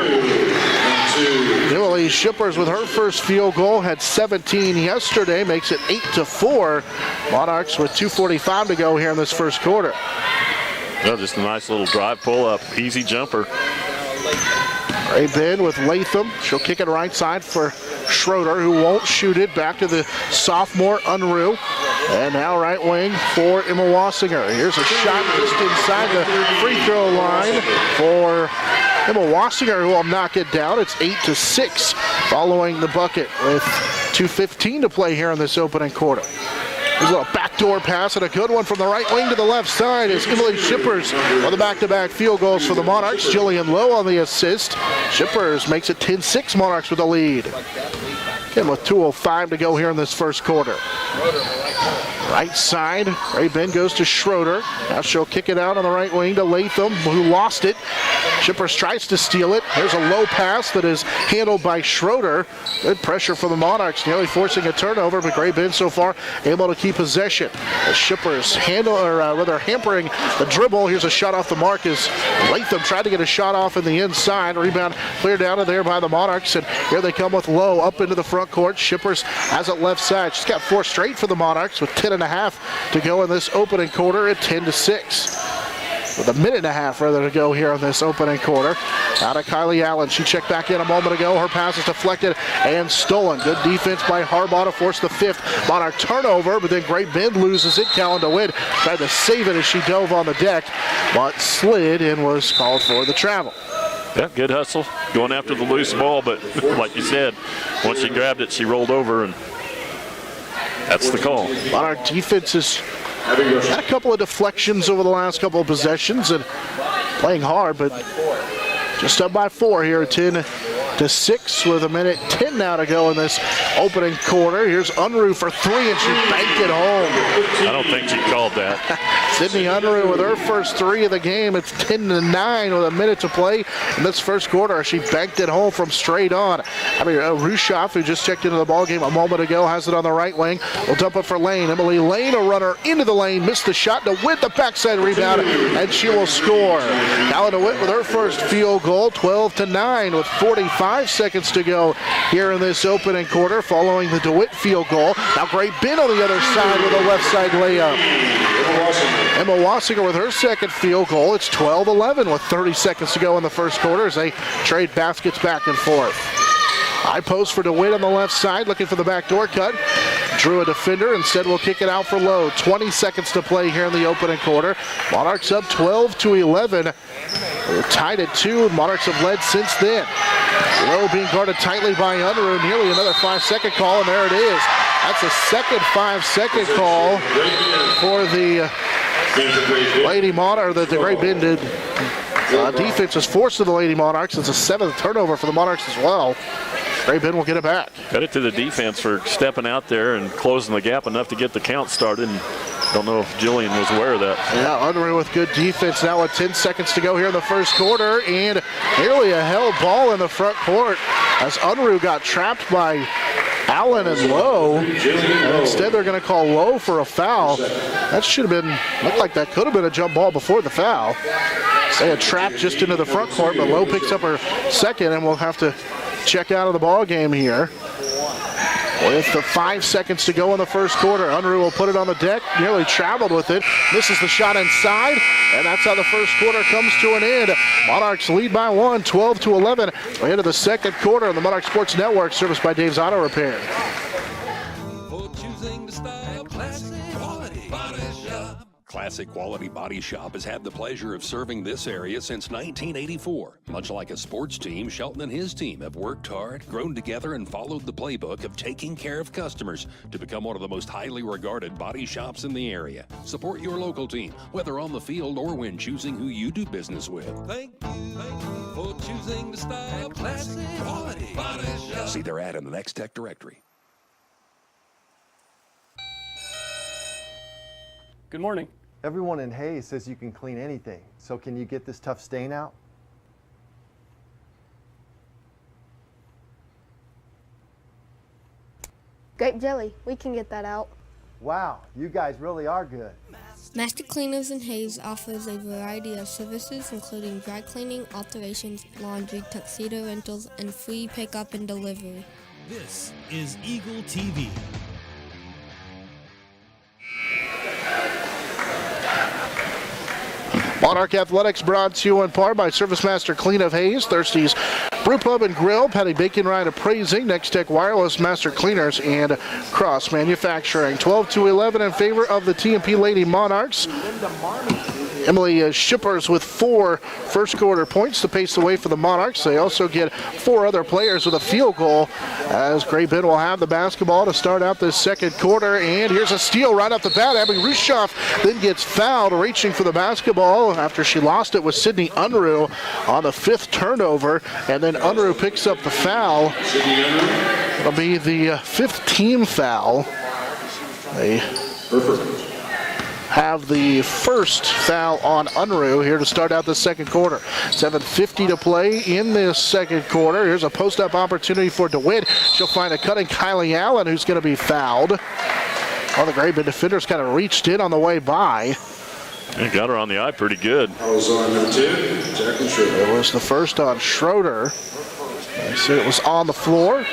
Emily Shippers with her first field goal, had 17 yesterday, makes it 8-4. Monarchs with 2:45 to go here in this first quarter. Well, just a nice little drive pull-up, easy jumper. Great Bend with Latham. She'll kick it right side for Schroeder, who won't shoot it. Back to the sophomore Unruh. And now right wing for Emma Wassinger. Here's a shot just inside the free throw line for Emma Wassinger, who will knock it down. It's 8-6 following the bucket with 2:15 to play here in this opening quarter. There's a little backdoor pass and a good one from the right wing to the left side as Emily Shippers on the back-to-back field goals for the Monarchs. Jillian Lowe on the assist. Shippers makes it 10-6, Monarchs with the lead. Again with 2:05 to go here in this first quarter. Right side, Great Bend goes to Schroeder. Now she'll kick it out on the right wing to Latham, who lost it. Shippers tries to steal it. There's a low pass that is handled by Schroeder. Good pressure for the Monarchs, nearly forcing a turnover, but Great Bend so far able to keep possession. The Shippers hampering the dribble. Here's a shot off the mark as Latham tried to get a shot off in the inside. Rebound cleared out of there by the Monarchs, and here they come with Lowe up into the front court. Shippers has it left side. She's got 4 straight for the Monarchs with 10.5 to go in this opening quarter at 10-6. With a minute and a half rather to go here in this opening quarter. Out of Kylie Allen. She checked back in a moment ago. Her pass is deflected and stolen. Good defense by Harbaugh to force the 5th Monarch turnover, but then Great Bend loses it. Callan DeWitt tried to save it as she dove on the deck, but slid and was called for the travel. Yeah, good hustle, going after the loose ball, but like you said, once she grabbed it, she rolled over, and that's the call. Monarch defense has had a couple of deflections over the last couple of possessions and playing hard, but just up by 4 here, 10-6 with 1:10 now to go in this opening quarter. Here's Unruh for 3, and she banked it home. I don't think she called that. Sydney Unruh with her first 3 of the game. It's 10-9 with 1 minute to play in this first quarter. She banked it home from straight on. Rushoff, who just checked into the ballgame a moment ago, has it on the right wing. Will dump it for Lane. Emily Lane, a runner into the lane, missed the shot. DeWitt, the backside rebound, and she will score. Alan DeWitt with her first field goal, 12-9 with 45 seconds to go here in this opening quarter following the DeWitt field goal. Now Gray Bin on the other side with a left side layup. Emma Wassinger with her second field goal. It's 12-11 with 30 seconds to go in the first quarter as they trade baskets back and forth. High post for DeWitt on the left side, looking for the backdoor cut. Drew a defender, instead will kick it out for Lowe. 20 seconds to play here in the opening quarter. Monarchs up 12-11. They're tied at 2. Monarchs have led since then. Lowe being guarded tightly by Unruh. Nearly another 5-second call, and there it is. That's a second 5-second call for the Lady Monarchs, that the Great Bend defense is forced to the Lady Monarchs. It's a 7th turnover for the Monarchs as well. Great Bend will get it back. Credit to the defense for stepping out there and closing the gap enough to get the count started. And don't know if Jillian was aware of that. Yeah, Unruh with good defense now with 10 seconds to go here in the first quarter, and nearly a held ball in the front court as Unruh got trapped by Allen and Lowe. And instead they're going to call Lowe for a foul. That should have been, looked like that could have been a jump ball before the foul. They had trapped just into the front court, but Lowe picks up her second, and we'll have to check out of the ball game here. With the 5 seconds to go in the first quarter, Unruh will put it on the deck, nearly traveled with it, misses the shot inside, and that's how the first quarter comes to an end. Monarchs lead by 1, 12-11. We into the second quarter on the Monarch Sports Network, serviced by Dave's Auto Repair. Classic Quality Body Shop has had the pleasure of serving this area since 1984. Much like a sports team, Shelton and his team have worked hard, grown together, and followed the playbook of taking care of customers to become one of the most highly regarded body shops in the area. Support your local team, whether on the field or when choosing who you do business with. Thank you for choosing to style Classic Quality Body Shop. See their ad in the Next Tech directory. Good morning. Everyone in Hayes says you can clean anything, so can you get this tough stain out? Grape jelly, we can get that out. Wow, you guys really are good. Master Cleaners in Hayes offers a variety of services including dry cleaning, alterations, laundry, tuxedo rentals, and free pickup and delivery. This is Eagle TV. Monarch Athletics brought to you in part by Service Master Clean of Hayes, Thirsty's Brew Pub and Grill, Patty Bacon Ride Appraising, Next Tech Wireless, Master Cleaners, and Cross Manufacturing. 12-11 in favor of the TMP Lady Monarchs. Emily Shippers with 4 first quarter points to pace the way for the Monarchs. They also get 4 other players with a field goal as Great Bend will have the basketball to start out this second quarter. And here's a steal right off the bat. Abby Rushoff then gets fouled reaching for the basketball after she lost it with Sydney Unruh on the 5th turnover. And then Unruh picks up the foul. It'll be the 5th team foul. They have the first foul on Unruh here to start out the second quarter. 7:50 to play in this second quarter. Here's a post-up opportunity for DeWitt. She'll find a cutting Kylie Allen, who's going to be fouled. Well, the Great Bend defenders kind of reached in on the way by. And got her on the eye pretty good. It was the first on Schroeder. They said it was on the floor.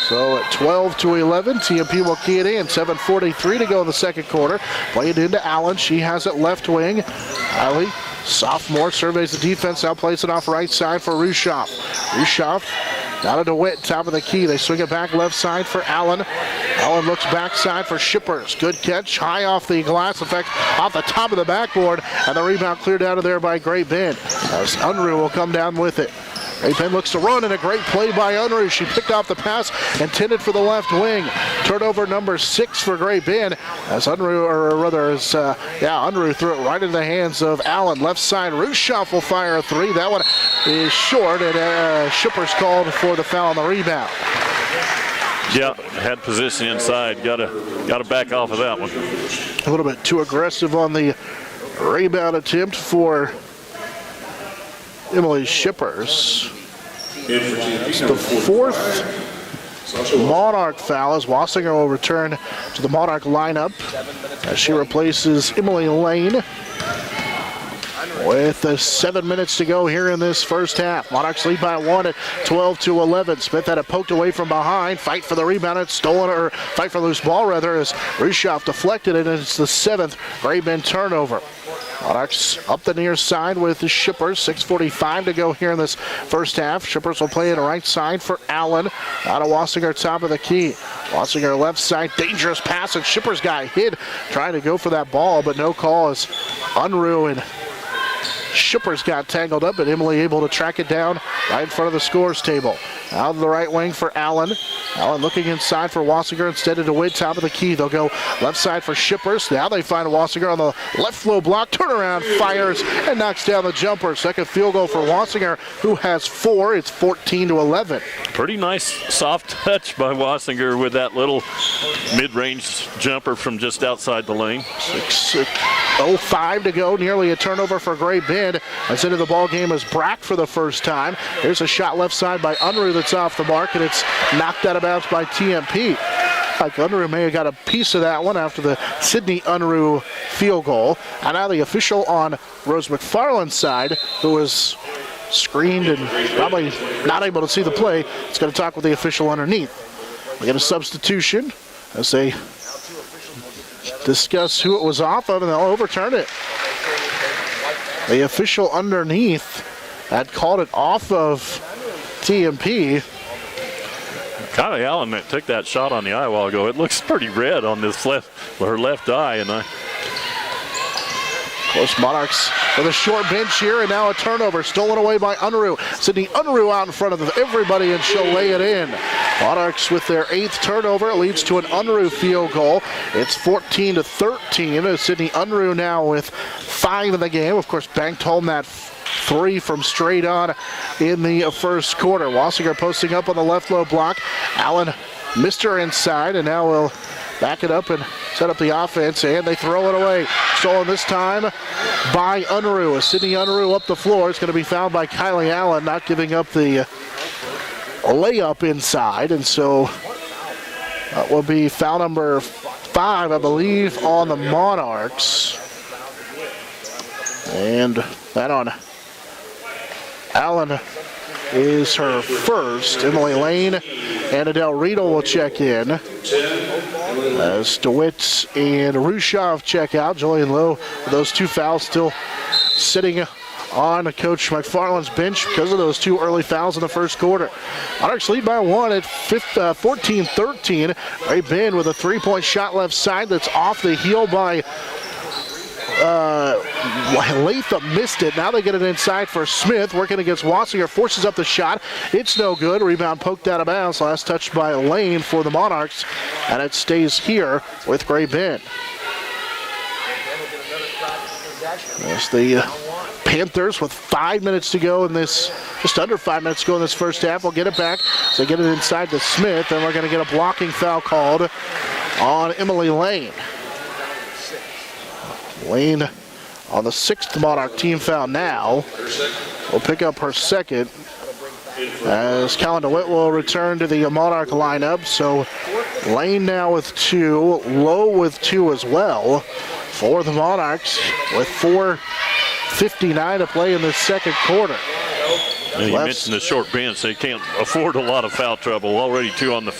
So at 12-11, TMP will key it in. 7:43 to go in the second quarter. Play it into Allen. She has it left wing. Allie, sophomore, surveys the defense. Now plays it off right side for Rushoff. Rushoff down to DeWitt, top of the key. They swing it back left side for Allen. Allen looks backside for Shippers. Good catch, high off the glass, in fact, off the top of the backboard, and the rebound cleared out of there by Great Bend. As Unruh will come down with it. Great Bend looks to run, and a great play by Unruh. She picked off the pass, intended for the left wing. Turnover number 6 for Great Bend, as Unruh threw it right into the hands of Allen. Left side, Rushoff will fire a 3. That one is short, and Shippers called for the foul on the rebound. Yeah, had position inside. Got to back off of that one. A little bit too aggressive on the rebound attempt for Emily Shippers. It's the 4th Monarch foul as Wassinger will return to the Monarch lineup as she replaces Emily Lane. With 7 minutes to go here in this first half. Monarchs lead by 1 at 12-11. Smith had it poked away from behind. Fight for the rebound. It's stolen, or fight for loose ball rather, as Rushoff deflected it, and it's the 7th Great Bend turnover. Monarchs up the near side with the Shippers. 6:45 to go here in this first half. Shippers will play it right side for Allen. Out of Wassinger, top of the key. Wassinger left side, dangerous pass, and Shippers got hit trying to go for that ball, but no call as Unruh and Shippers got tangled up, and Emily able to track it down right in front of the scores table. Out of the right wing for Allen. Allen looking inside for Wassinger instead of DeWitt, top of the key. They'll go left side for Shippers. Now they find Wassinger on the left flow block. Turnaround, fires, and knocks down the jumper. Second field goal for Wassinger, who has 4. It's 14-11. Pretty nice soft touch by Wassinger with that little mid-range jumper from just outside the lane. 6:05 to go, nearly a turnover for Great Bend. As into the ball game is Brack for the first time. Here's a shot left side by Unruh that's off the mark, and it's knocked out of bounds by TMP. Like Unruh may have got a piece of that one after the Sydney Unruh field goal. And now the official on Rose McFarland's side, who was screened and probably not able to see the play, is going to talk with the official underneath. We get a substitution as they discuss who it was off of, and they'll overturn it. The official underneath had called it off of TMP. Kylie Allen that took that shot on the eye a while ago. It looks pretty red on this her left eye, and Close Monarchs with a short bench here, and now a turnover stolen away by Unruh. Sydney Unruh out in front of everybody, and she'll lay it in. Monarchs with their 8th turnover. It leads to an Unruh field goal. It's 14-13. Sydney Unruh now with 5 in the game. Of course, banked home that 3 from straight on in the first quarter. Wassinger posting up on the left low block. Allen missed her inside, and now we'll back it up and set up the offense, and they throw it away. Stolen this time by Unruh. As Sydney Unruh up the floor, it's going to be fouled by Kylie Allen, not giving up the layup inside, and so that will be foul number 5, I believe, on the Monarchs. And that on Allen is her first. Emily Lane and Adele Riedel will check in as DeWitt and Rushoff check out. Julian Lowe with those 2 fouls still sitting on Coach McFarland's bench because of those 2 early fouls in the first quarter. Monarchs lead by 1 at 14-13. Great Bend with a 3-point shot left side that's off the heel by Latham missed it. Now they get it inside for Smith, working against Wassinger, forces up the shot. It's no good. Rebound poked out of bounds. Last touch by Lane for the Monarchs, and it stays here with Great Bend. As the Panthers with 5 minutes to go in this, just under 5 minutes to go in this first half, will get it back. So they get it inside to Smith, and we're going to get a blocking foul called on Emily Lane. Lane on the 6th Monarch team foul now. Will pick up her 2nd as Callan DeWitt will return to the Monarch lineup. So Lane now with 2, Lowe with 2 as well for the Monarchs with 4:59 to play in the second quarter. Yeah, you mentioned the short bench. They can't afford a lot of foul trouble. Already 2 on the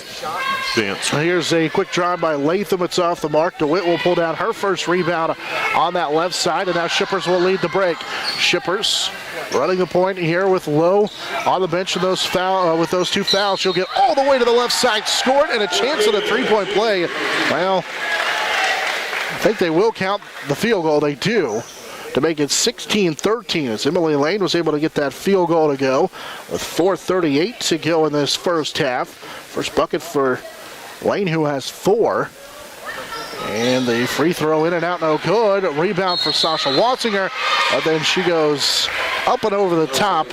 bench. Here's a quick drive by Latham. It's off the mark. DeWitt will pull down her first rebound on that left side, and now Shippers will lead the break. Shippers running the point here with Lowe on the bench with those 2 fouls. She'll get all the way to the left side, scored, and a chance at a three-point play. Well, I think they will count the field goal. They do, to make it 16-13 as Emily Lane was able to get that field goal to go with 4:38 to go in this first half. First bucket for Lane, who has 4. And the free throw in and out, no good. Rebound for Sasha Wassinger, but then she goes up and over the top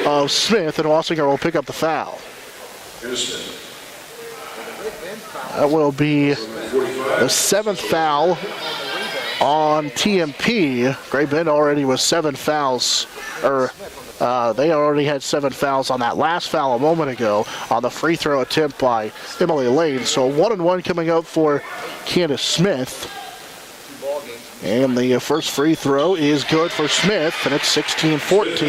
of Smith, and Wassinger will pick up the foul. That will be the 7th foul on TMP. Great Bend already was 7 fouls, they already had 7 fouls on that last foul a moment ago on the free throw attempt by Emily Lane. So 1-and-1 coming up for Candace Smith. And the first free throw is good for Smith, and it's 16-14.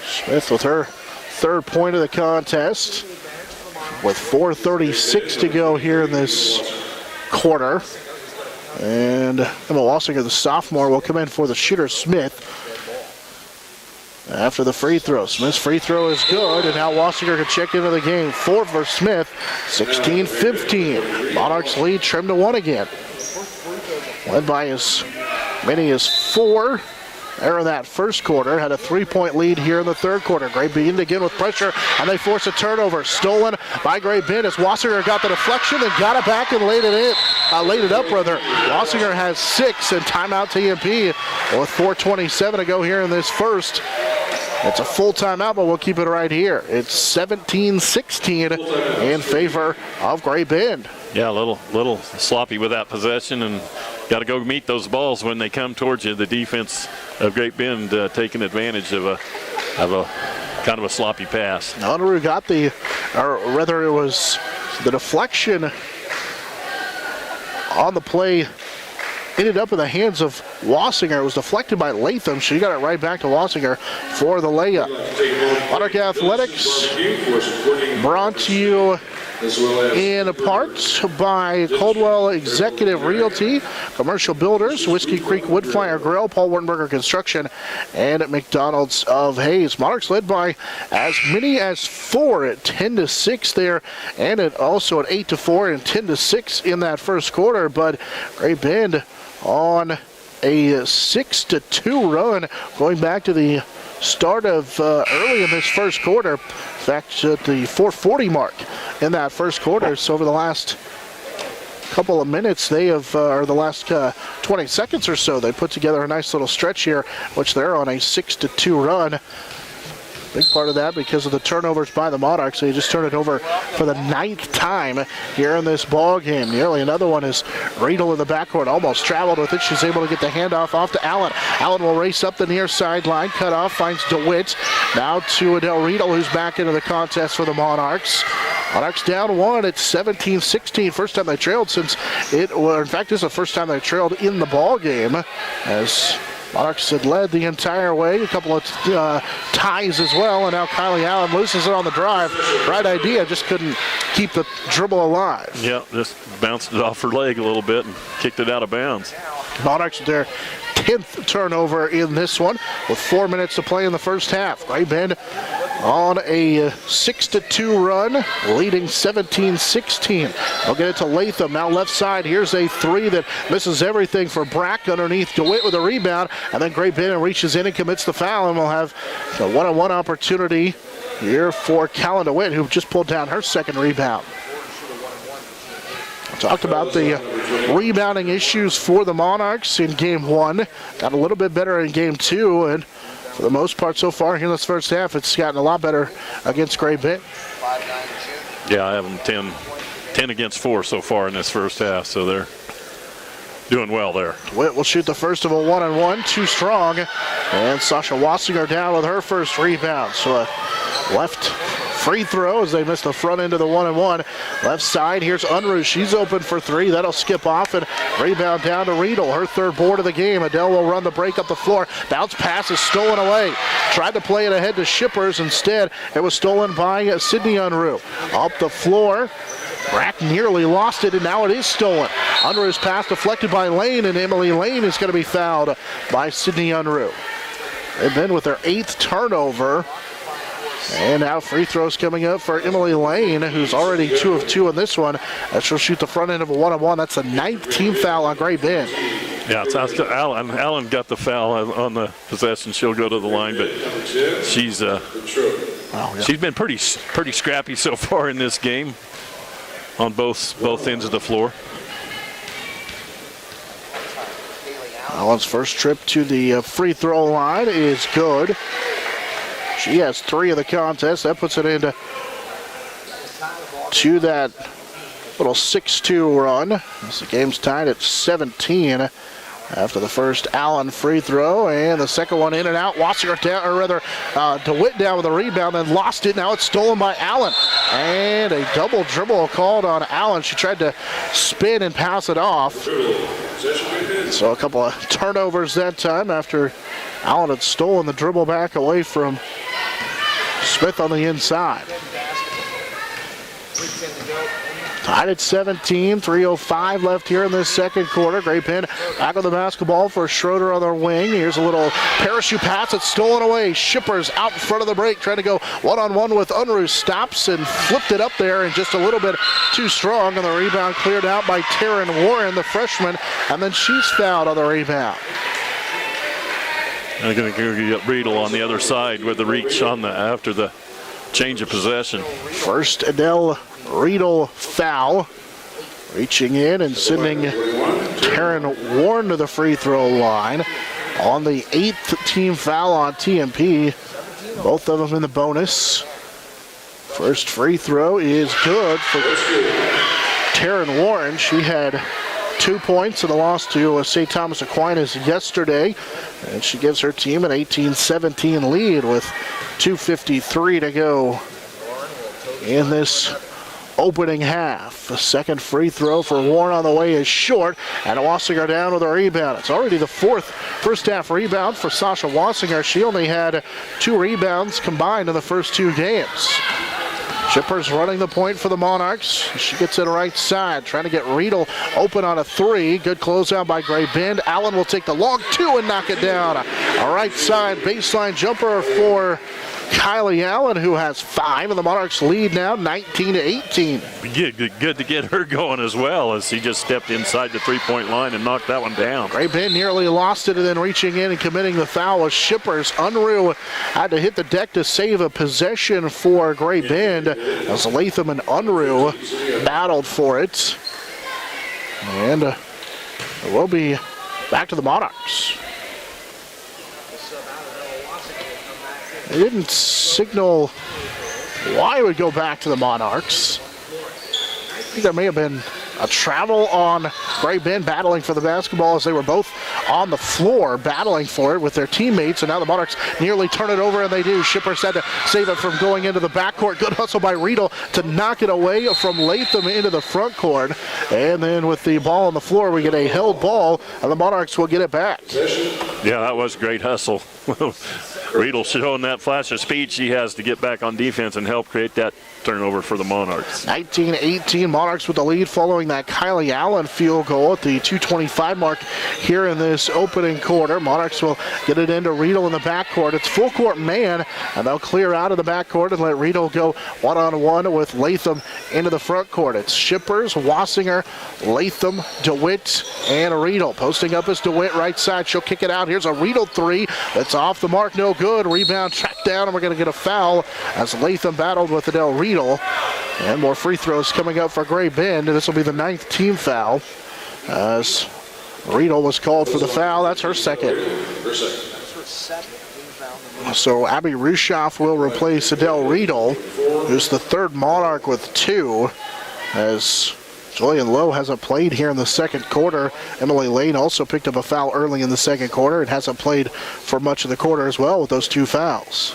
Smith with her 3rd point of the contest with 4:36 to go here in this quarter. And Emma Wassinger, the sophomore, will come in for the shooter, Smith, after the free throw. Smith's free throw is good, and now Wassinger can check into the game. 4 for Smith, 16-15. Monarchs lead trimmed to 1 again. Led by as many as 4 there in that first quarter. Had a 3-point lead here in the third quarter. Great Bend again with pressure, and they force a turnover. Stolen by Great Bend as Wassinger got the deflection and got it back and laid it up. Wassinger has 6, and timeout TMP with 4:27 to go here in this first. It's a full timeout, but we'll keep it right here. It's 17-16 in favor of Great Bend. Yeah, a little sloppy with that possession, and got to go meet those balls when they come towards you. The defense of Great Bend taking advantage of a kind of a sloppy pass. Unruh got it was the deflection on the play. Ended up in the hands of Wassinger. It was deflected by Latham. She got it right back to Wassinger for the layup. Monarch Athletics brought to you in part by Coldwell Executive Realty, Commercial Builders, Whiskey Creek Woodfire Grill, Paul Wartenberger Construction, and McDonald's of Hayes. Monarchs led by as many as 4 at 10-6 there, and also at 8-4 and 10-6 in that first quarter. But Great Bend on a 6-2 run going back to the start of early in this first quarter. In fact, at the 4:40 mark in that first quarter. So over the last couple of minutes, they have, or the last 20 seconds or so, they put together a nice little stretch here, which they're on a 6-2 run. Big part of that because of the turnovers by the Monarchs. They just turned it over for the 9th time here in this ball game. Nearly another one is Riedel in the backcourt. Almost traveled with it. She's able to get the handoff off to Allen. Allen will race up the near sideline. Cut off, finds DeWitt. Now to Adele Riedel, who's back into the contest for the Monarchs. Monarchs down 1. It's 17-16. First time they trailed since in fact, this is the first time they trailed in the ball game, as Monarchs had led the entire way. A couple of ties as well, and now Kylie Allen loses it on the drive. Right idea, just couldn't keep the dribble alive. Yeah, just bounced it off her leg a little bit and kicked it out of bounds. Monarchs their 10th turnover in this one with 4 minutes to play in the first half. Great Bend on a 6-2 run, leading 17-16. I'll get it to Latham, now left side. Here's a 3 that misses everything for Brack underneath DeWitt with a rebound, and then Great Bend reaches in and commits the foul, and we'll have a one-on-one opportunity here for Callan DeWitt, who just pulled down her 2nd rebound. Talked about the rebounding issues for the Monarchs in Game 1. Got a little bit better in Game 2, and for the most part so far here in this first half, it's gotten a lot better against Great Bend. Yeah, I have them 10 against 4 so far in this first half, so they're doing well there. DeWitt will shoot the first of a 1-on-1, too strong. And Sasha Wassinger down with her first rebound. So a left free throw as they missed the front end of the 1-on-1. Left side, here's Unruh. She's open for three. That'll skip off and rebound down to Riedel. Her third board of the game. Adele will run the break up the floor. Bounce pass is stolen away. Tried to play it ahead to Shippers. Instead, it was stolen by Sydney Unruh. Up the floor. Brack nearly lost it, and now it is stolen. Unruh's pass deflected by Lane, and Emily Lane is going to be fouled by Sydney Unruh. And then with their 8th turnover, and now free throws coming up for Emily Lane, who's already 2 of 2 in this one. She'll shoot the front end of a 1-on-1. That's the 19th foul on Great Bend. Yeah, it's Allen. Allen got the foul on the possession. She'll go to the line, but she's been pretty scrappy so far in this game on both ends of the floor. Allen's first trip to the free throw line is good. She has 3 of the contest. That puts it into that little 6-2 run. As the game's tied at 17 after the first Allen free throw, and the second one in and out. Wassinger down, or rather DeWitt down with a rebound, then lost it. Now it's stolen by Allen, and a double dribble called on Allen. She tried to spin and pass it off. So a couple of turnovers that time after Allen had stolen the dribble back away from Smith on the inside. Tied at 17, 3:05 left here in this second quarter. Great Bend back on the basketball for Schroeder on their wing. Here's a little parachute pass. It's stolen away. Shippers out in front of the break, trying to go one-on-one with Unruh. Stops and flipped it up there, and just a little bit too strong. And the rebound cleared out by Taryn Warren, the freshman, and then she's fouled on the rebound. I'm going to get Riedel on the other side with the reach on after the change of possession. First Adele Riedel foul. Reaching in and sending Taryn Warren to the free throw line on the 8th team foul on TMP. Both of them in the bonus. First free throw is good for Taryn Warren. She had 2 points in the loss to St. Thomas Aquinas yesterday, and she gives her team an 18-17 lead with 2:53 to go in this opening half. The second free throw for Warren on the way is short, and Wassinger down with a rebound. It's already the 4th first half rebound for Sasha Wassinger. She only had 2 rebounds combined in the first 2 games. Shippers running the point for the Monarchs. She gets it right side, trying to get Riedel open on a 3. Good closeout by Great Bend. Allen will take the long 2 and knock it down. A right side baseline jumper for Kylie Allen, who has 5, and the Monarchs lead now 19-18. Good to get her going as well, as he just stepped inside the 3-point line and knocked that one down. Great Bend nearly lost it, and then reaching in and committing the foul was Shippers. Unruh had to hit the deck to save a possession for Great Bend as Latham and Unruh battled for it. And we'll be back to the Monarchs. They didn't signal why it would go back to the Monarchs. I think there may have been a travel on Great Bend battling for the basketball as they were both on the floor battling for it with their teammates, and now the Monarchs nearly turn it over, and they do. Shippers had to save it from going into the backcourt. Good hustle by Riedel to knock it away from Latham into the front court, and then with the ball on the floor, we get a held ball, and the Monarchs will get it back. Yeah, that was great hustle. Riedel showing that flash of speed she has to get back on defense and help create that turnover for the Monarchs. 19-18, Monarchs with the lead following that Kylie Allen field goal at the 2:25 mark here in this opening quarter. Monarchs will get it into Riedel in the backcourt. It's full court man, and they'll clear out of the backcourt and let Riedel go one-on-one with Latham into the front court. It's Shippers, Wassinger, Latham, DeWitt, and Riedel. Posting up is DeWitt right side. She'll kick it out. Here's a Riedel 3 that's off the mark, no good. Rebound tracked down, and we're going to get a foul as Latham battled with Adele Riedel. And more free throws coming up for Great Bend. This will be the 9th team foul as Riedel was called for the foul. That's her second. So Abby Rushoff will replace Adele Riedel, who's the 3rd Monarch with 2, as Julian Lowe hasn't played here in the second quarter. Emily Lane also picked up a foul early in the second quarter and hasn't played for much of the quarter as well with those 2 fouls.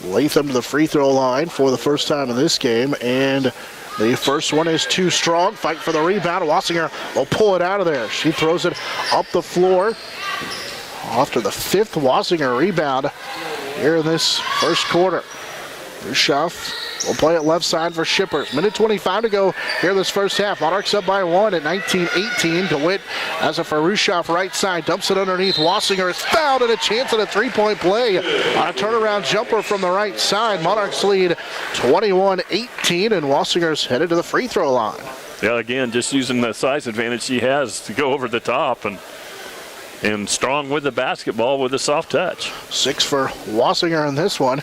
Latham to the free throw line for the first time in this game, and the first one is too strong. Fight for the rebound. Wassinger will pull it out of there. She throws it up the floor. After the 5th Wassinger rebound here in this first quarter. Rushoff will play it left side for Shippers. Minute 25 to go here in this first half. Monarchs up by 1 at 19-18. DeWitt has it for Rushoff right side. Dumps it underneath. Wassinger is fouled and a chance at a 3-point play. On a turnaround jumper from the right side. Monarchs lead 21-18, and Wassinger's headed to the free throw line. Yeah, again, just using the size advantage she has to go over the top and strong with the basketball with a soft touch. 6 for Wassinger in this one.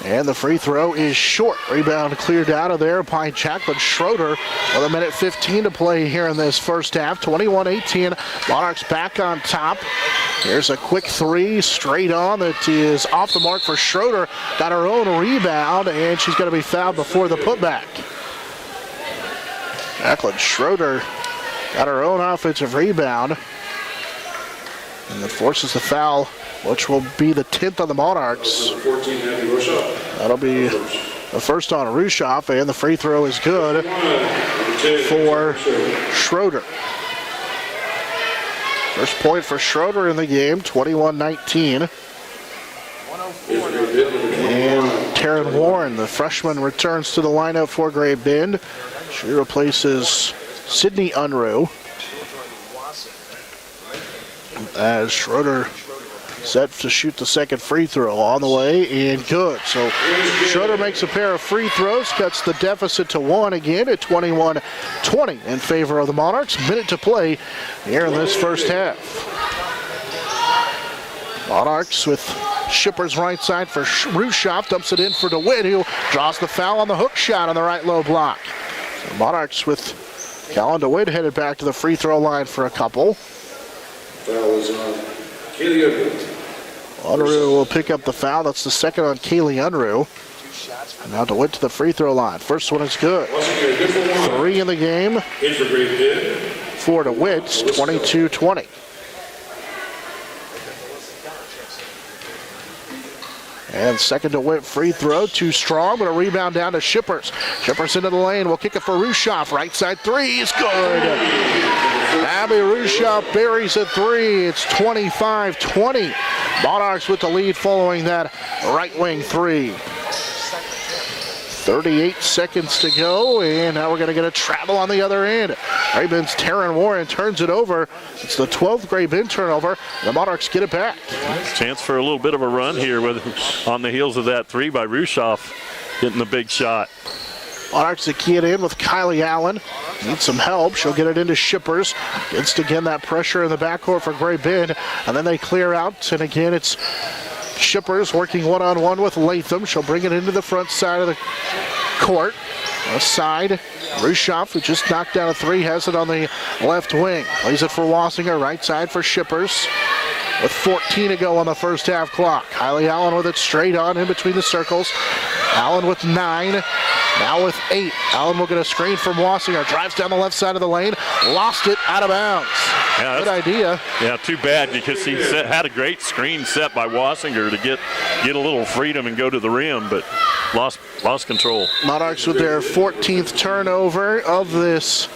And the free throw is short. Rebound cleared out of there by Jacqueline Schroeder with a minute 15 to play here in this first half. 21-18. Monarchs back on top. Here's a quick 3 straight on that is off the mark for Schroeder. Got her own rebound, and she's going to be fouled before the putback. Jacqueline Schroeder got her own offensive rebound. And it forces the foul, which will be the 10th on the Monarchs. That'll be the first on Rushoff, and the free throw is good for Schroeder. First point for Schroeder in the game, 21-19. And Taryn Warren, the freshman, returns to the lineup for Great Bend. She replaces Sydney Unruh. As Schroeder set to shoot the second free throw on the way, and good. So Schroeder makes a pair of free throws, cuts the deficit to 1 again at 21-20 in favor of the Monarchs. Minute to play here in this first half. Monarchs with Shippers right side for Rushoff, dumps it in for DeWitt, who draws the foul on the hook shot on the right low block. So Monarchs with Callan DeWitt headed back to the free throw line for a couple. Foul is on Kaylee Unruh will pick up the foul. That's the second on Kaylee Unruh. And now DeWitt to the free throw line. First one is good. 3 in the game for DeWitt, 22-20. And second DeWitt free throw, too strong, but a rebound down to Shippers. Shippers into the lane, will kick it for Rushoff. Right side 3 is good. Abby Rushoff buries a 3. It's 25-20. Monarchs with the lead following that right wing 3. 38 seconds to go, and now we're going to get a travel on the other end. Great Bend's Taryn Warren turns it over. It's the 12th Great Bend turnover. The Monarchs get it back. Chance for a little bit of a run here on the heels of that 3 by Rushoff, getting the big shot. Monarchs to key it in with Kylie Allen. Needs some help. She'll get it into Shippers. Against again that pressure in the backcourt for Great Bend. And then they clear out. And again it's Shippers working one-on-one with Latham. She'll bring it into the front side of the court. Left side. Rushoff, who just knocked down a 3, has it on the left wing. Plays it for Wassinger. Right side for Shippers. With 14 to go on the first half clock. Kylie Allen with it straight on in between the circles. Allen with 9. Now with 8. Allen will get a screen from Wassinger. Drives down the left side of the lane. Lost it out of bounds. Yeah, good idea. Yeah, too bad because he had a great screen set by Wassinger to get a little freedom and go to the rim, but lost control. Monarchs with their 14th turnover of this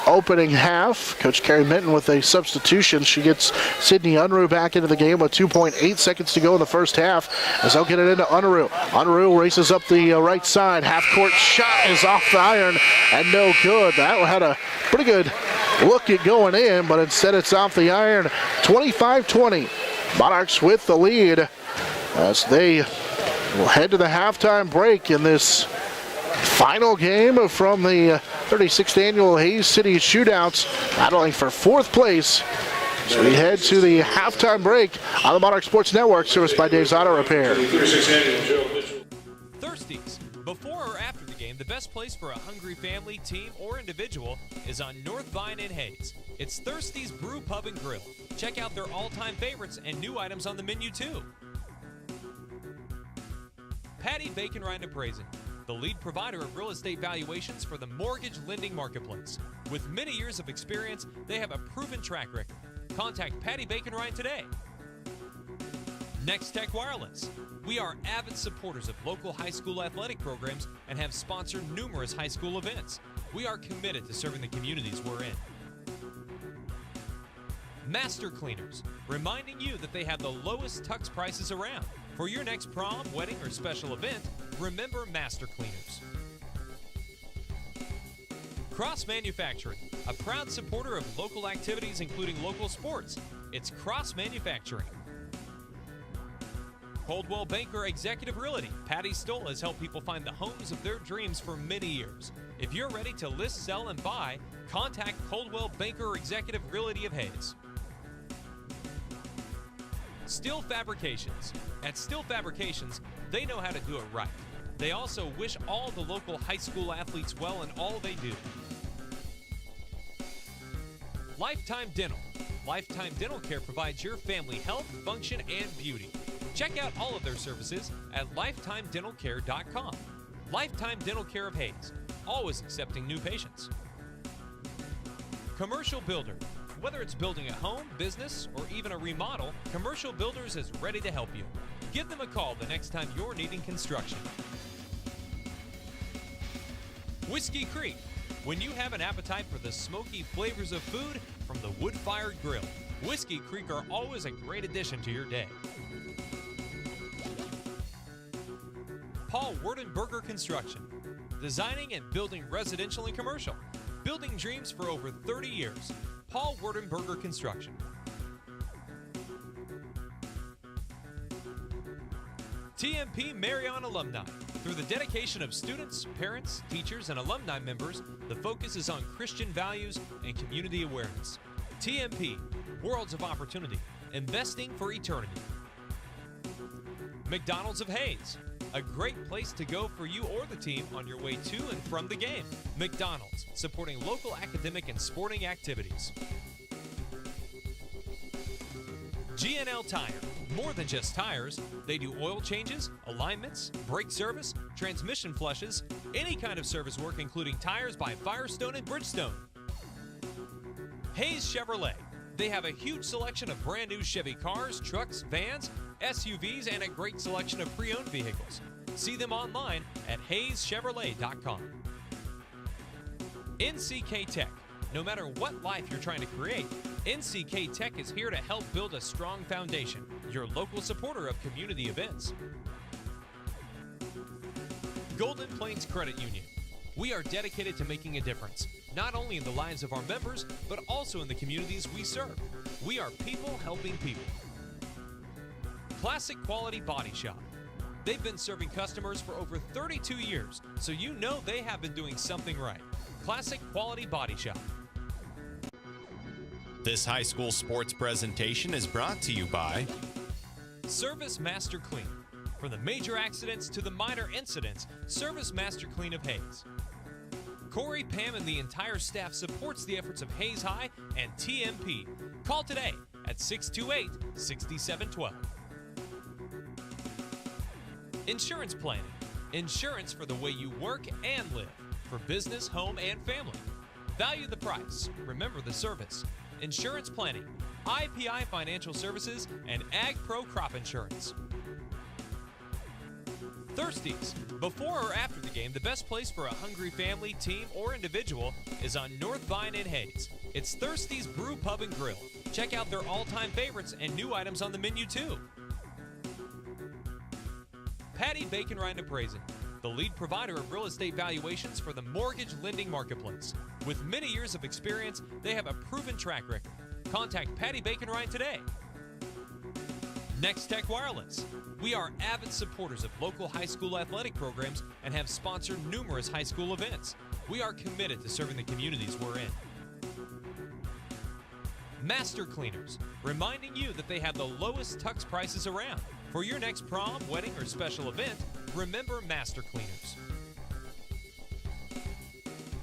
opening half. Coach Carrie Minton with a substitution. She gets Sydney Unruh back into the game with 2.8 seconds to go in the first half as they'll get it into Unruh. Unruh races up the right side. Half-court shot is off the iron and no good. That had a pretty good look at going in, but instead it's off the iron. 25-20. Monarchs with the lead as they will head to the halftime break in this final game from the 36th annual Hayes City Shootouts, battling for 4th place. So we head to the halftime break on the Monarch Sports Network, serviced by Dave's Auto Repair. Thirsties. Before or after the game, the best place for a hungry family, team, or individual is on North Vine in Hayes. It's Thirsties Brew Pub and Grill. Check out their all-time favorites and new items on the menu, too. Patty Bacon Rind and Praising. the lead provider of real estate valuations for the mortgage lending marketplace. With many years of experience, they have a proven track record. Contact Patty Bacon Ryan today. Next Tech Wireless. We are avid supporters of local high school athletic programs and have sponsored numerous high school events. We are committed to serving the communities we're in. Master Cleaners, reminding you that they have the lowest tux prices around. For your next prom, wedding, or special event, remember Master Cleaners. Cross Manufacturing, a proud supporter of local activities including local sports. It's Cross Manufacturing. Coldwell Banker Executive Realty. Patty Stoll has helped people find the homes of their dreams for many years. If you're ready to list, sell, and buy, contact Coldwell Banker Executive Realty of Hayes. Steel Fabrications. At Steel Fabrications, they know how to do it right. They also wish all the local high school athletes well in all they do. Lifetime Dental. Lifetime Dental Care provides your family health, function, and beauty. Check out all of their services at lifetimedentalcare.com. Lifetime Dental Care of Hayes, always accepting new patients. Commercial Builder. Whether it's building a home, business, or even a remodel, Commercial Builders is ready to help you. Give them a call the next time you're needing construction. Whiskey Creek. When you have an appetite for the smoky flavors of food from the wood-fired grill, Whiskey Creek are always a great addition to your day. Paul Werdenberger Construction. Designing and building residential and commercial. Building dreams for over 30 years. Paul Werdenberger Construction. TMP Marion Alumni. Through the dedication of students, parents, teachers, and alumni members, the focus is on Christian values and community awareness. TMP, Worlds of Opportunity, investing for eternity. McDonald's of Hayes, a great place to go for you or the team on your way to and from the game. McDonald's, supporting local academic and sporting activities. G&L Tire, more than just tires, they do oil changes, alignments, brake service, transmission flushes, any kind of service work including tires by Firestone and Bridgestone. Hayes Chevrolet, they have a huge selection of brand new Chevy cars, trucks, vans, SUVs, and a great selection of pre-owned vehicles. See them online at hayeschevrolet.com. NCK Tech. No matter what life you're trying to create, NCK Tech is here to help build a strong foundation. Your local supporter of community events. Golden Plains Credit Union. We are dedicated to making a difference, not only in the lives of our members, but also in the communities we serve. We are people helping people. Classic Quality Body Shop. They've been serving customers for over 32 years, so you know they have been doing something right. Classic Quality Body Shop. This high school sports presentation is brought to you by Service Master Clean. From the major accidents to the minor incidents, Service Master Clean of Hayes. Corey, Pam, and the entire staff supports the efforts of Hayes High and TMP. Call today at 628-6712. Insurance planning. Insurance for the way you work and live. For business, home, and family. Value the price. Remember the service. Insurance planning. IPI Financial Services and Ag Pro Crop Insurance. Thirsties. Before or after the game, the best place for a hungry family, team, or individual is on North Vine in Hayes. It's Thirsties Brew Pub and Grill. Check out their all-time favorites and new items on the menu too. Patty Bacon Ryan Appraising, the lead provider of real estate valuations for the mortgage lending marketplace. With many years of experience, they have a proven track record. Contact Patty Bacon Ryan today. Next Tech Wireless. We are avid supporters of local high school athletic programs and have sponsored numerous high school events. We are committed to serving the communities we're in. Master Cleaners, reminding you that they have the lowest tux prices around. For your next prom, wedding, or special event, remember Master Cleaners.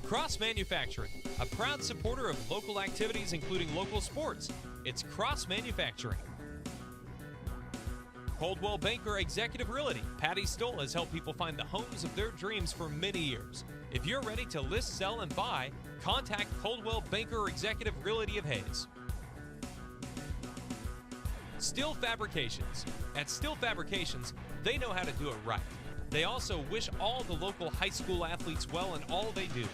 Cross Manufacturing, a proud supporter of local activities including local sports. It's Cross Manufacturing. Coldwell Banker Executive Realty. Patty Stoll has helped people find the homes of their dreams for many years. If you're ready to list, sell, and buy, contact Coldwell Banker Executive Realty of Hayes. Steel Fabrications. At Steel Fabrications, they know how to do it right. They also wish all the local high school athletes well in all they do.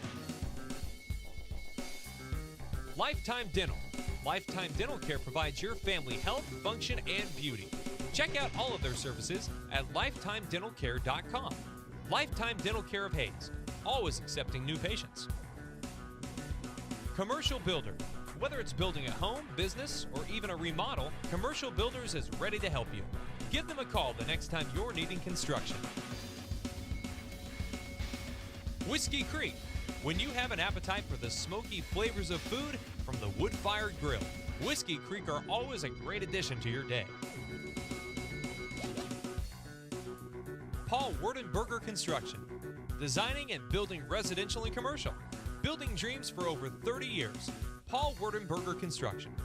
Lifetime Dental. Lifetime Dental Care provides your family health, function, and beauty. Check out all of their services at lifetimedentalcare.com. Lifetime Dental Care of Hayes, always accepting new patients. Commercial Builder. Whether it's building a home, business, or even a remodel, Commercial Builders is ready to help you. Give them a call the next time you're needing construction. Whiskey Creek. When you have an appetite for the smoky flavors of food from the wood-fired grill, Whiskey Creek are always a great addition to your day. Paul Werdenberger Construction. Designing and building residential and commercial. Building dreams for over 30 years. Paul Werdenberger Construction.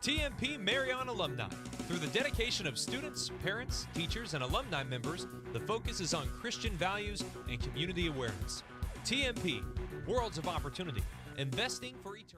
TMP Marion Alumni. Through the dedication of students, parents, teachers, and alumni members, the focus is on Christian values and community awareness. TMP, Worlds of Opportunity, investing for eternity.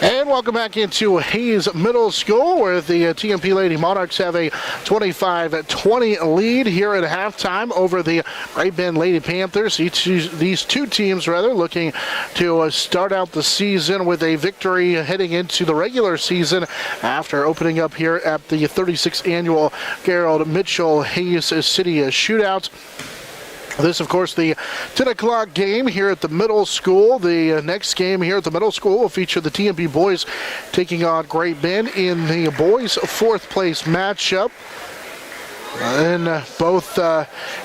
And welcome back into Hayes Middle School, where the TMP Lady Monarchs have a 25-20 lead here at halftime over the Great Bend Lady Panthers. These two teams, looking to start out the season with a victory heading into the regular season after opening up here at the 36th annual Gerald Mitchell Hayes City Shootout. This, of course, the 10 o'clock game here at the middle school. The next game here at the middle school will feature the TMP boys taking on Great Bend in the boys' fourth place matchup. And both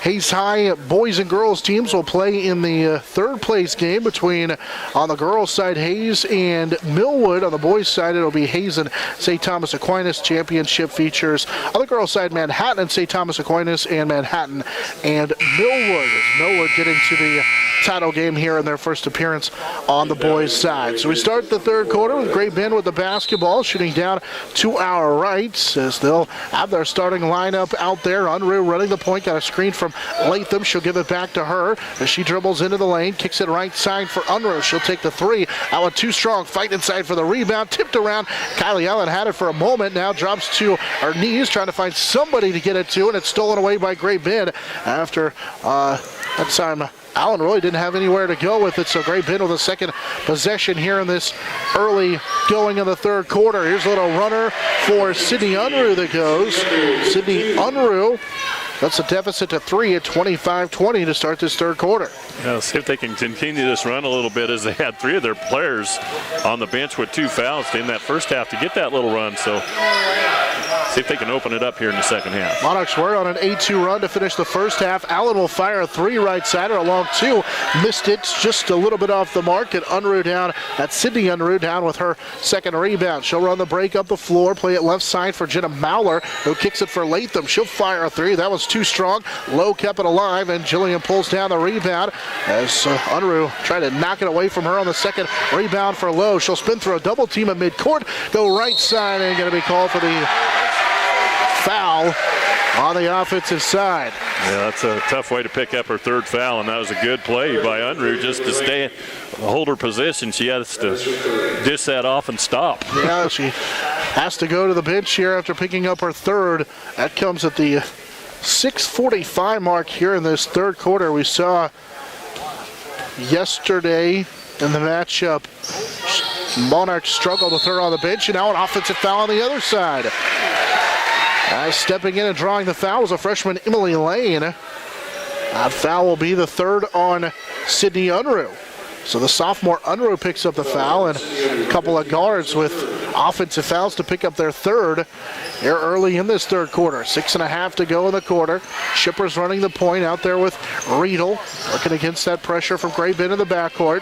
Hayes High boys and girls teams will play in the third place game between, on the girls' side, Hayes and Millwood. On the boys' side, it'll be Hayes and St. Thomas Aquinas. Championship features on the girls' side, Manhattan and St. Thomas Aquinas, and Manhattan and Millwood. As Millwood getting to the title game here in their first appearance on the boys' side. So we start the third quarter with Great Bend with the basketball, shooting down to our right as they'll have their starting lineup out there. Unruh running the point, got a screen from Latham. She'll give it back to her as she dribbles into the lane, kicks it right side for Unruh. She'll take the three. Allen too strong, fight inside for the rebound, tipped around. Kylie Allen had it for a moment, now drops to her knees, trying to find somebody to get it to, and it's stolen away by Great Bend after that time. Allen really didn't have anywhere to go with it, so Great Bend with a second possession here in this early going of the third quarter. Here's a little runner for Sydney Unruh that goes. Sydney Unruh, that's a deficit to 3 at 25-20 to start this third quarter. Yeah, see if they can continue this run a little bit, as they had 3 of their players on the bench with 2 fouls in that first half to get that little run. So see if they can open it up here in the second half. Monarchs were on an 8-2 run to finish the first half. Allen will fire a 3 right sider along 2. Missed it just a little bit off the mark, and Unruh down. That's Sydney Unruh down with her second rebound. She'll run the break up the floor, play it left side for Jenna Mauler, who kicks it for Latham. She'll fire a 3. That was too strong. Lowe kept it alive, and Jillian pulls down the rebound as Unruh tried to knock it away from her on the second rebound for Lowe. She'll spin through a double team at midcourt, go right side, and going to be called for the foul on the offensive side. Yeah, that's a tough way to pick up her third foul, and that was a good play by Unruh just to hold her position. She has to dish that off and stop. Yeah, she has to go to the bench here after picking up her third. That comes at the 6:45 mark here in this third quarter. We saw yesterday in the matchup, Monarchs struggled with her on the bench, and now an offensive foul on the other side. Stepping in and drawing the foul was a freshman, Emily Lane. That foul will be the third on Sydney Unruh. So the sophomore Unruh picks up the foul, and a couple of guards with offensive fouls to pick up their third here early in this third quarter. 6.5 to go in the quarter. Shippers running the point out there with Riedel, working against that pressure from Great Bend in the backcourt.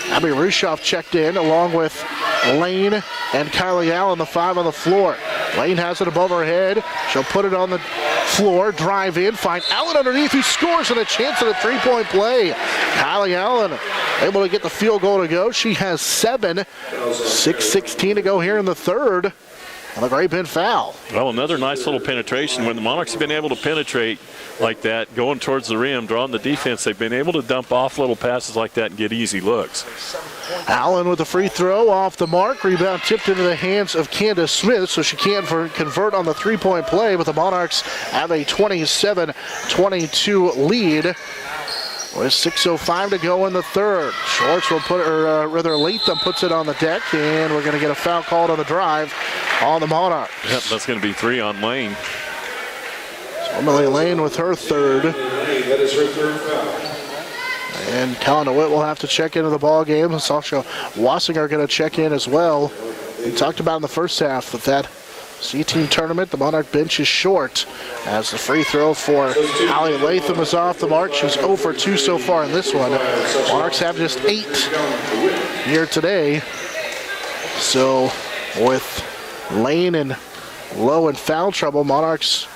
Abby Rushoff checked in along with Lane and Kylie Allen, the 5 on the floor. Lane has it above her head. She'll put it on the floor, drive in, find Allen underneath, who scores, and a chance at a 3-point play. Kylie Allen able to get the field goal to go. She has 7. 6:16 to go here in the third. And the Great Bend foul. Well, another nice little penetration. When the Monarchs have been able to penetrate like that, going towards the rim, drawing the defense, they've been able to dump off little passes like that and get easy looks. Allen with the free throw off the mark. Rebound tipped into the hands of Candace Smith, so she can't convert on the 3-point play, but the Monarchs have a 27-22 lead with 6:05 to go in the third. Schwartz will put, or rather Latham puts it on the deck, and we're going to get a foul called on the drive on the Monarchs. Yep, that's going to be 3 on Lane. So Emily Lane with her third. That is her third foul. And Colin DeWitt will have to check into the ball game. Sasha Wassinger going to check in as well. We talked about in the first half that C-team tournament, the Monarch bench is short as the free throw for Allie Latham is off the mark. She's 0 for 2 so far in this one. Monarchs have just 8 here today. So with Lane and Lowe in foul trouble, Monarchs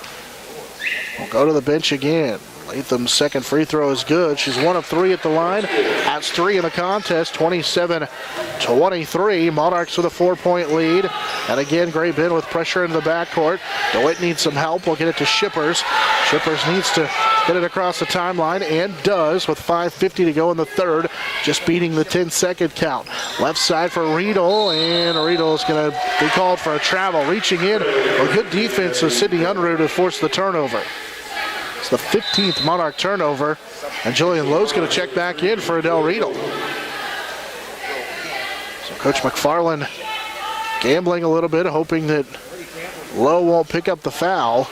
will go to the bench again. Latham's second free throw is good. She's 1 of 3 at the line. That's 3 in the contest, 27-23. Monarchs with a 4-point lead. And again, Great Bend with pressure in the backcourt. DeWitt needs some help. We'll get it to Shippers. Shippers needs to get it across the timeline, and does with 5:50 to go in the third, just beating the 10-second count. Left side for Riedel, and Riedel is going to be called for a travel. Reaching in, a good defense of Sydney Unruh to force the turnover. It's the 15th Monarch turnover, and Jillian Lowe's going to check back in for Adele Riedel. So Coach McFarland gambling a little bit, hoping that Lowe won't pick up the foul,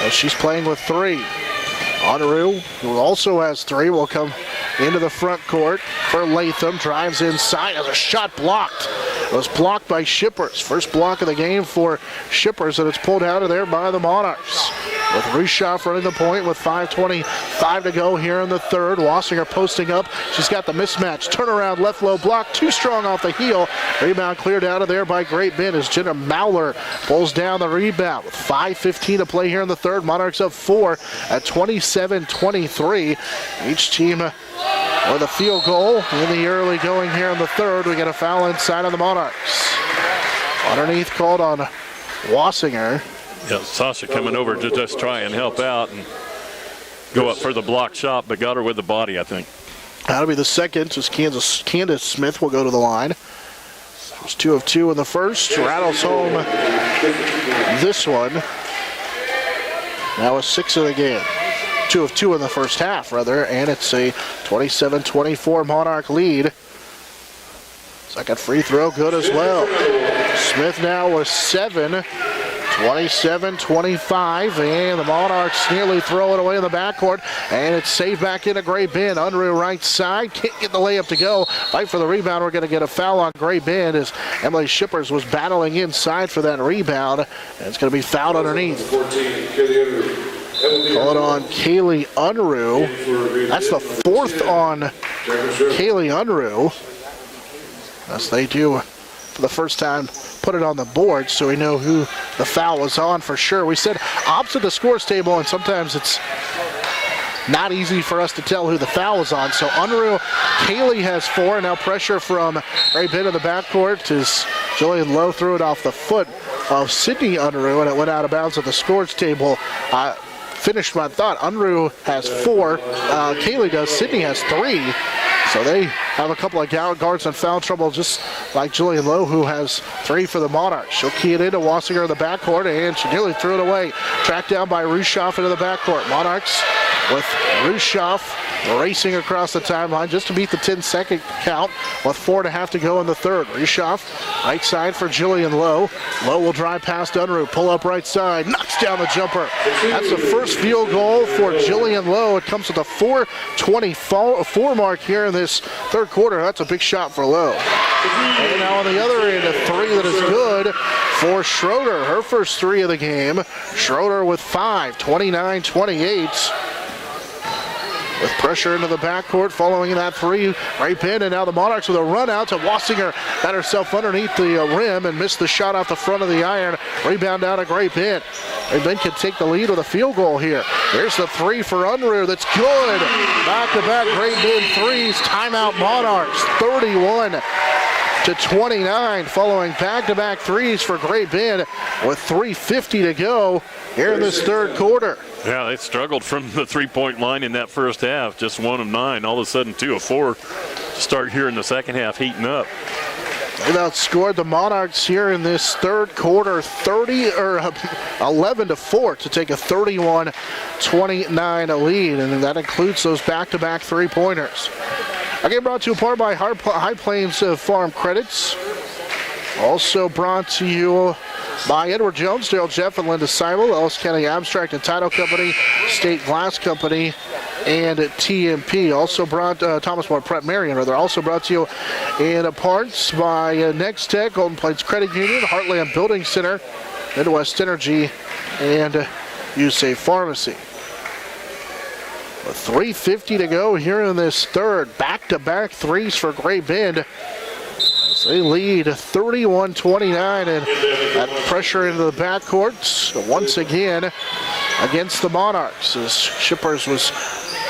as she's playing with 3. Unruh, who also has 3, will come into the front court for Latham. Drives inside, has a shot blocked. It was blocked by Shippers. First block of the game for Shippers, and it's pulled out of there by the Monarchs. with Rushoff running the point with 5:25 to go here in the third. Wassinger posting up. She's got the mismatch. Turnaround left low block. Too strong off the heel. Rebound cleared out of there by Great Bend as Jenna Mauler pulls down the rebound with 5:15 to play here in the third. Monarchs up 4 at 27-23. Each team with a field goal in the early going here in the third. We get a foul inside of the Monarchs. Underneath called on Wassinger. Yeah, Sasha coming over to just try and help out and go up for the block shot, but got her with the body, I think. That'll be the second, as Candace Smith will go to the line. There's 2 of 2 in the first. Rattles home this one. Now a 6 of the game. 2 of 2 in the first half, rather, and it's a 27-24 Monarch lead. Second free throw good as well. Smith now with 7. 27-25, and the Monarchs nearly throw it away in the backcourt, and it's saved back into Great Bend. Unruh right side, can't get the layup to go. Fight for the rebound. We're going to get a foul on Great Bend as Emily Shippers was battling inside for that rebound, and it's going to be fouled underneath. Call it on Kaylee Unruh. That's the 4th on Kaylee Unruh, as they do for the first time put it on the board, so we know who the foul was on for sure. We said opposite the scores table, and sometimes it's not easy for us to tell who the foul was on. So Unruh, Kaylee has 4. Now pressure from Great Bend in the backcourt as Jillian Lowe threw it off the foot of Sydney Unruh, and it went out of bounds at the scores table. Finished my thought. Unruh has 4. Kaylee does. Sydney has 3. So they have a couple of guards in foul trouble, just like Jillian Lowe, who has 3 for the Monarchs. She'll key it into Wassinger in the backcourt, and she nearly threw it away. Tracked down by Rushoff into the backcourt. Monarchs with Rushoff racing across the timeline just to beat the 10-second count with 4.5 to go in the third. Rushoff, right side for Jillian Lowe. Lowe will drive past Unruh, pull up right side, knocks down the jumper. That's the first field goal for Jillian Lowe. It comes with a 4:24 mark here in this third quarter. That's a big shot for Lowe. And now on the other end, a 3 that is good for Schroeder. Her first 3 of the game. Schroeder with 5, 29-28. With pressure into the backcourt following that 3, Great Bend, and now the Monarchs with a run out to Wassinger. Got herself underneath the rim and missed the shot off the front of the iron. Rebound down to Great Bend. Great Bend can take the lead with a field goal here. Here's the 3 for Unruh. That's good. Back-to-back Great Bend 3s. Timeout Monarchs. 31-29 following back-to-back 3s for Great Bend with 3:50 to go here in this third quarter. Yeah, they struggled from the three-point line in that first half. Just 1 of 9. All of a sudden, 2 of 4 to start here in the second half, heating up. They've outscored the Monarchs here in this third quarter 11-4 to take a 31-29 lead, and that includes those back-to-back 3-pointers. Our game brought to you in part by High Plains Farm Credits. Also brought to you by Edward Jones, Daryl Jeff, and Linda Seibel, Ellis County Abstract and Title Company, State Glass Company, and TMP. Also brought Thomas More Prep Marion. They're also brought to you in parts by Next Tech, Golden Plains Credit Union, Heartland Building Center, Midwest Energy, and USAFE Pharmacy. With 3:50 to go here in this third, back-to-back 3s for Great Bend. They lead 31-29, and that pressure into the backcourt once again against the Monarchs as Shippers was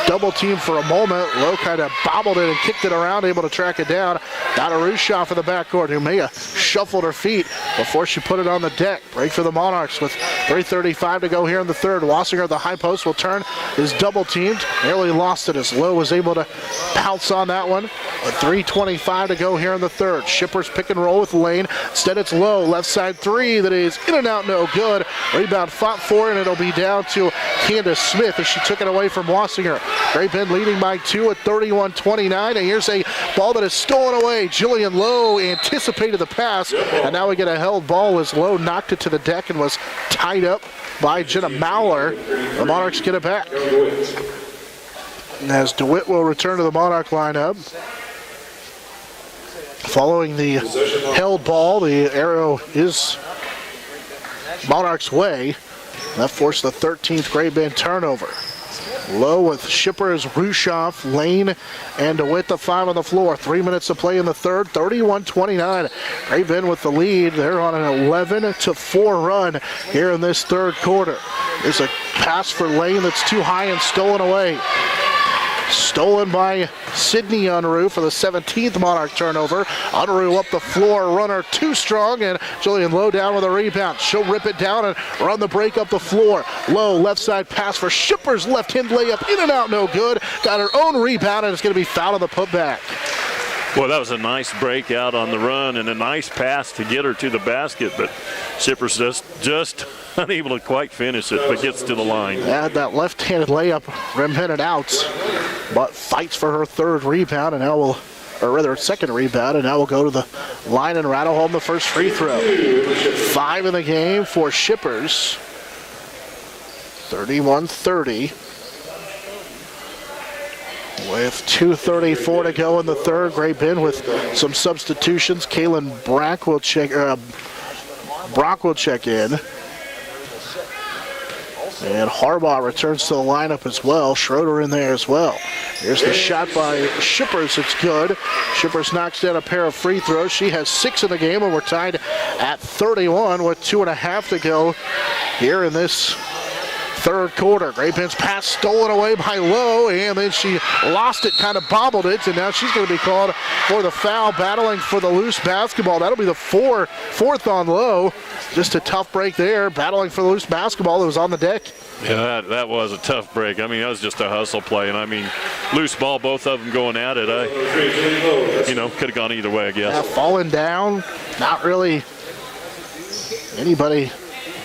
double teamed for a moment. Lowe kind of bobbled it and kicked it around, able to track it down. Got a Rushoff in the backcourt, who may have shuffled her feet before she put it on the deck. Break for the Monarchs with 3:35 to go here in the third. Wassinger at the high post will turn, is double teamed. Nearly lost it as Lowe was able to pounce on that one. With 3:25 to go here in the third. Shippers pick and roll with Lane. Instead it's Lowe, left side 3 that is in and out, no good. Rebound fought for, and it'll be down to Candace Smith as she took it away from Wassinger. Great Bend leading by 2 at 31-29, and here's a ball that is stolen away. Jillian Lowe anticipated the pass, and now we get a held ball as Lowe knocked it to the deck and was tied up by Jenna Mauler. The Monarchs get it back. And as DeWitt will return to the Monarch lineup. Following the held ball, the arrow is Monarch's way. That forced the 13th Great Bend turnover. Low with Shippers, Rushoff, Lane, and DeWitt, the 5 on the floor. 3 minutes to play in the third, 31-29. Great Bend with the lead. They're on an 11-4 run here in this third quarter. There's a pass for Lane that's too high and stolen away. Stolen by Sydney Unruh for the 17th Monarch turnover. Unruh up the floor, runner too strong, and Jillian Lowe down with a rebound. She'll rip it down and run the break up the floor. Lowe, left side pass for Shippers, left hand layup, in and out, no good. Got her own rebound, and it's going to be fouled on the putback. Well, that was a nice breakout on the run and a nice pass to get her to the basket, but Shippers just unable to quite finish it, but gets to the line. Had that left-handed layup rim-headed out, but fights for her third rebound, and now will, or rather second rebound, and now will go to the line and rattle home the first free throw. 5 in the game for Shippers. 31-30. With 2:34 to go in the third, Great Bend with some substitutions. Kaylin Brock will check in. And Harbaugh returns to the lineup as well. Schroeder in there as well. Here's the shot by Shippers. It's good. Shippers knocks down a pair of free throws. She has 6 in the game, and we're tied at 31 with 2.5 to go here in this third quarter. Great Bend's pass stolen away by Lowe, and then she lost it, kind of bobbled it, and now she's going to be called for the foul, battling for the loose basketball. That'll be the fourth on Lowe. Just a tough break there, battling for the loose basketball that was on the deck. Yeah, that was a tough break. I mean, that was just a hustle play, and I mean, loose ball, both of them going at it. Could have gone either way, I guess. Yeah, falling down, not really anybody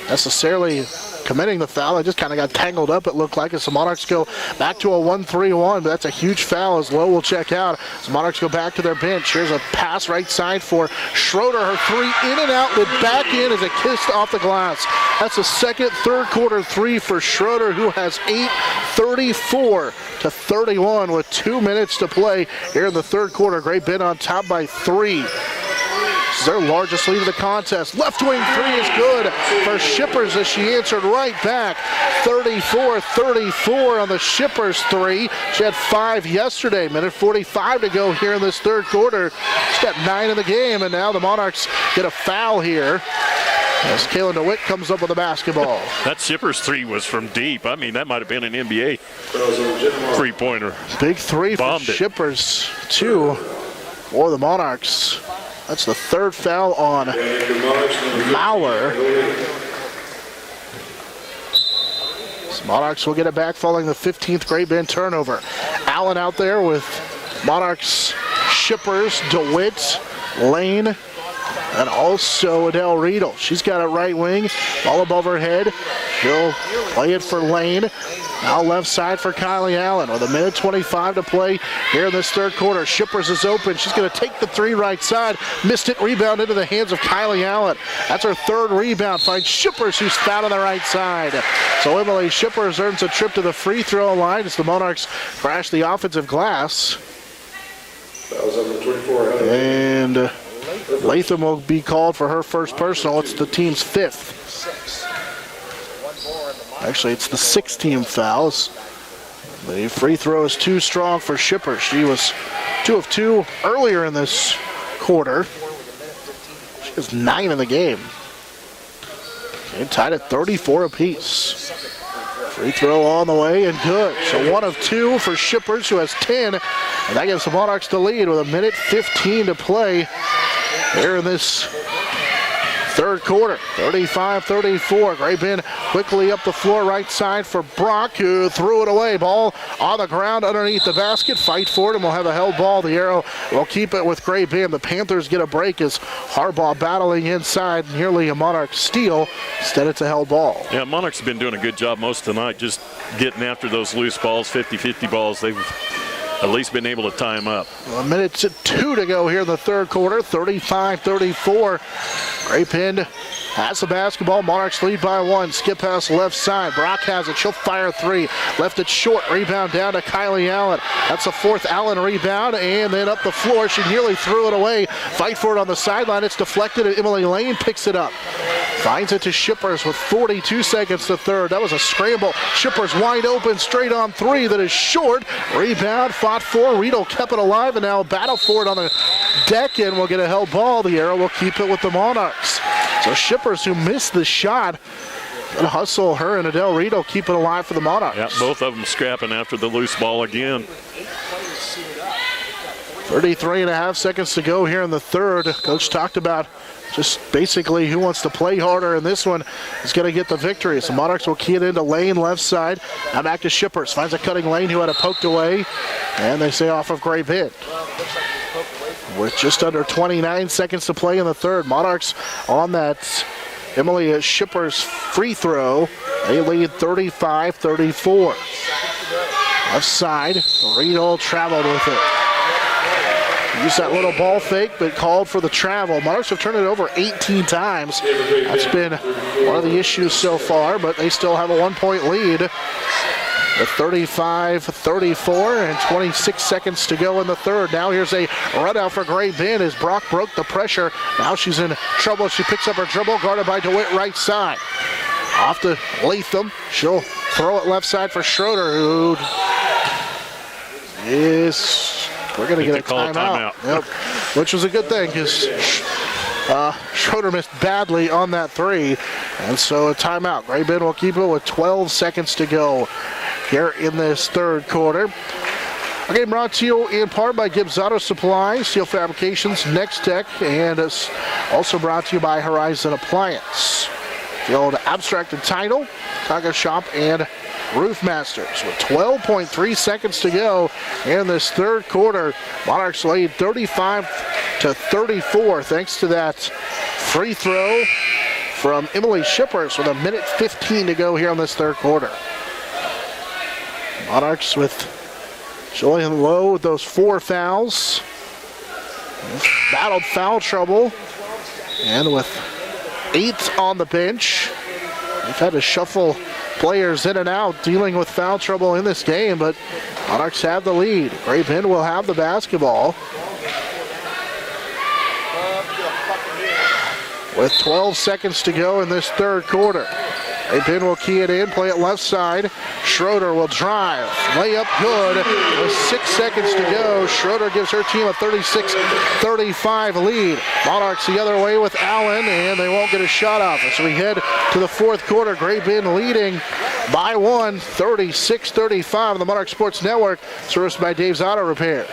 necessarily committing the foul. It just kind of got tangled up, it looked like, as the Monarchs go back to a 1-3-1, but that's a huge foul as Lowe will check out. As the Monarchs go back to their bench. Here's a pass right side for Schroeder. Her three in and out, but back in as it kissed off the glass. That's a second third quarter three for Schroeder, who has 8, 34-31 with 2 minutes to play here in the third quarter. Great Bend on top by 3. This is their largest lead of the contest. Left wing three is good for Shippers as she answered right back. 34-34 on the Shippers three. She had 5 yesterday. Minute 45 to go here in this third quarter. She's got 9 in the game, and now the Monarchs get a foul here as Kaylin DeWitt comes up with the basketball. That Shippers three was from deep. I mean, that might have been an NBA three-pointer. Big three for Shippers, 2 for the Monarchs. That's the third foul on Maurer. So Monarchs will get it back following the 15th Great Bend turnover. Allen out there with Monarchs, Shippers, DeWitt, Lane, and also Adele Riedel. She's got it right wing, ball above her head. She'll play it for Lane. Now left side for Kylie Allen with 1:25 to play here in this third quarter. Shippers is open. She's going to take the three right side. Missed it. Rebound into the hands of Kylie Allen. That's her third rebound. Finds Shippers, who's fouled on the right side. So Emily Shippers earns a trip to the free throw line as the Monarchs crash the offensive glass. That was number 24. And Latham will be called for her first personal. It's the team's 5th. Actually, it's the 6th team fouls. The free throw is too strong for Shippers. She was 2 of 2 earlier in this quarter. She has 9 in the game. Okay, tied at 34 apiece. Free throw on the way and good. So 1 of 2 for Shippers, who has 10. And that gives the Monarchs the lead with 1:15 to play here in this third quarter. 35-34. Great Bend quickly up the floor right side for Brock, who threw it away. Ball on the ground underneath the basket. Fight for it, and we'll have a held ball. The arrow will keep it with Great Bend. The Panthers get a break as Harbaugh battling inside. Nearly a Monarch steal. Instead, it's a held ball. Yeah, Monarchs have been doing a good job most of the night, just getting after those loose balls, 50-50 balls. They've at least been able to tie them up. 1:02 to go here in the third quarter. 35-34. Great Bend has the basketball. Monarchs lead by 1. Skip pass left side. Brock has it. She'll fire 3. Left it short. Rebound down to Kylie Allen. That's the 4th Allen rebound. And then up the floor. She nearly threw it away. Fight for it on the sideline. It's deflected, and Emily Lane picks it up. Finds it to Shippers with 42 seconds to third. That was a scramble. Shippers wide open, straight on three. That is short. Rebound, fought for. Riedel kept it alive, and now a battle for it on the deck, and will get a held ball. The arrow will keep it with the Monarchs. So Shippers, who missed the shot, gonna hustle her and Adele Riedel, keep it alive for the Monarchs. Yeah, both of them scrapping after the loose ball again. 33.5 seconds to go here in the third. Coach talked about just basically who wants to play harder, and this one is going to get the victory. So Monarchs will key it into Lane, left side. Now back to Shippers. Finds a cutting Lane who had it poked away, and they say off of Gray Bend. With just under 29 seconds to play in the third, Monarchs on that Emily Shippers free throw. They lead 35-34. Left side, Riedel traveled with it. Used that little ball fake, but called for the travel. Monarchs have turned it over 18 times. That's been one of the issues so far, but they still have a 1-point lead. With 35-34 and 26 seconds to go in the third. Now here's a run out for Gray Bend as Brock broke the pressure. Now she's in trouble. She picks up her dribble, guarded by DeWitt right side. Off to Latham. She'll throw it left side for Schroeder, who is... We're going to get a timeout. Yep. Which was a good thing because Schroeder missed badly on that three. And so a timeout. Gray Bend will keep it with 12 seconds to go here in this third quarter. Our game brought to you in part by Gibbs Auto Supply, Steel Fabrications, Next Tech, and it's also brought to you by Horizon Appliance. The old Abstracted Title, Taco Shop, and Roof Masters. With 12.3 seconds to go in this third quarter, Monarchs lead 35-34 thanks to that free throw from Emily Shippers with 1:15 to go here in this third quarter. Monarchs with Julian Lowe with those 4 fouls. Battled foul trouble, and with 8 on the bench. They've had to shuffle players in and out, dealing with foul trouble in this game, but Monarchs have the lead. Gray Bend will have the basketball. With 12 seconds to go in this third quarter. Gray Bend will key it in, play it left side. Schroeder will drive, layup good. With 6 seconds to go, Schroeder gives her team a 36-35 lead. Monarchs the other way with Allen, and they won't get a shot off. So we head to the fourth quarter. Gray Bend leading by 1, 36-35 on the Monarch Sports Network, serviced by Dave's Auto Repair.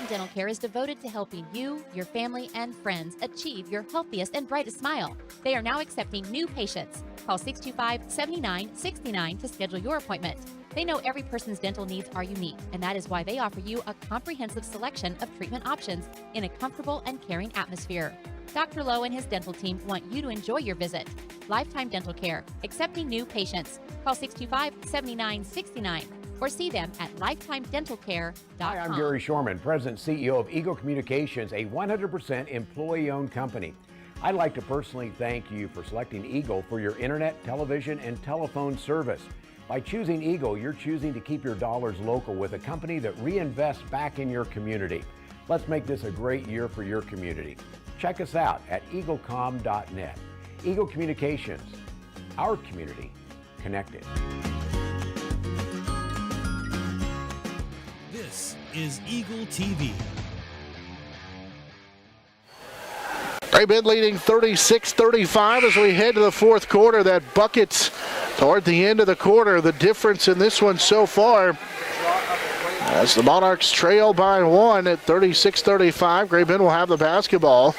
Dental Care is devoted to helping you, your family, and friends achieve your healthiest and brightest smile. They are now accepting new patients. Call 625-7969 to schedule your appointment. They know every person's dental needs are unique, and that is why they offer you a comprehensive selection of treatment options in a comfortable and caring atmosphere. Dr. Lowe and his dental team want you to enjoy your visit. Lifetime Dental Care, accepting new patients. Call 625-7969. or see them at lifetimedentalcare.com. Hi, I'm Gary Shorman, President and CEO of Eagle Communications, a 100% employee-owned company. I'd like to personally thank you for selecting Eagle for your internet, television, and telephone service. By choosing Eagle, you're choosing to keep your dollars local with a company that reinvests back in your community. Let's make this a great year for your community. Check us out at eaglecom.net. Eagle Communications, our community connected. This is Eagle TV. Gray Bend leading 36-35 as we head to the fourth quarter. That bucket toward the end of the quarter. The difference in this one so far, as the Monarchs trail by 1 at 36-35. Gray Bend will have the basketball.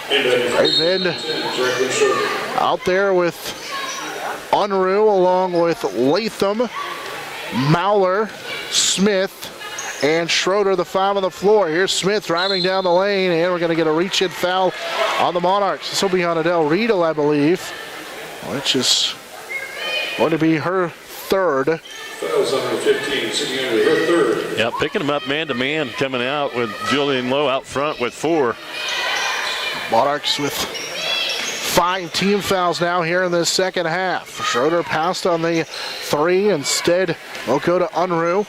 Gray Bend out there with Unruh along with Latham, Mauler, Smith, and Schroeder, the 5 on the floor. Here's Smith driving down the lane, and we're going to get a reach-in foul on the Monarchs. This will be on Adele Riedel, I believe, which is going to be her third. Fouls on 15, sitting under her third. Yeah, picking them up man-to-man, coming out with Julian Lowe out front with 4. Monarchs with 5 team fouls now here in the second half. Schroeder passed on the 3. Instead, we'll go to Unruh.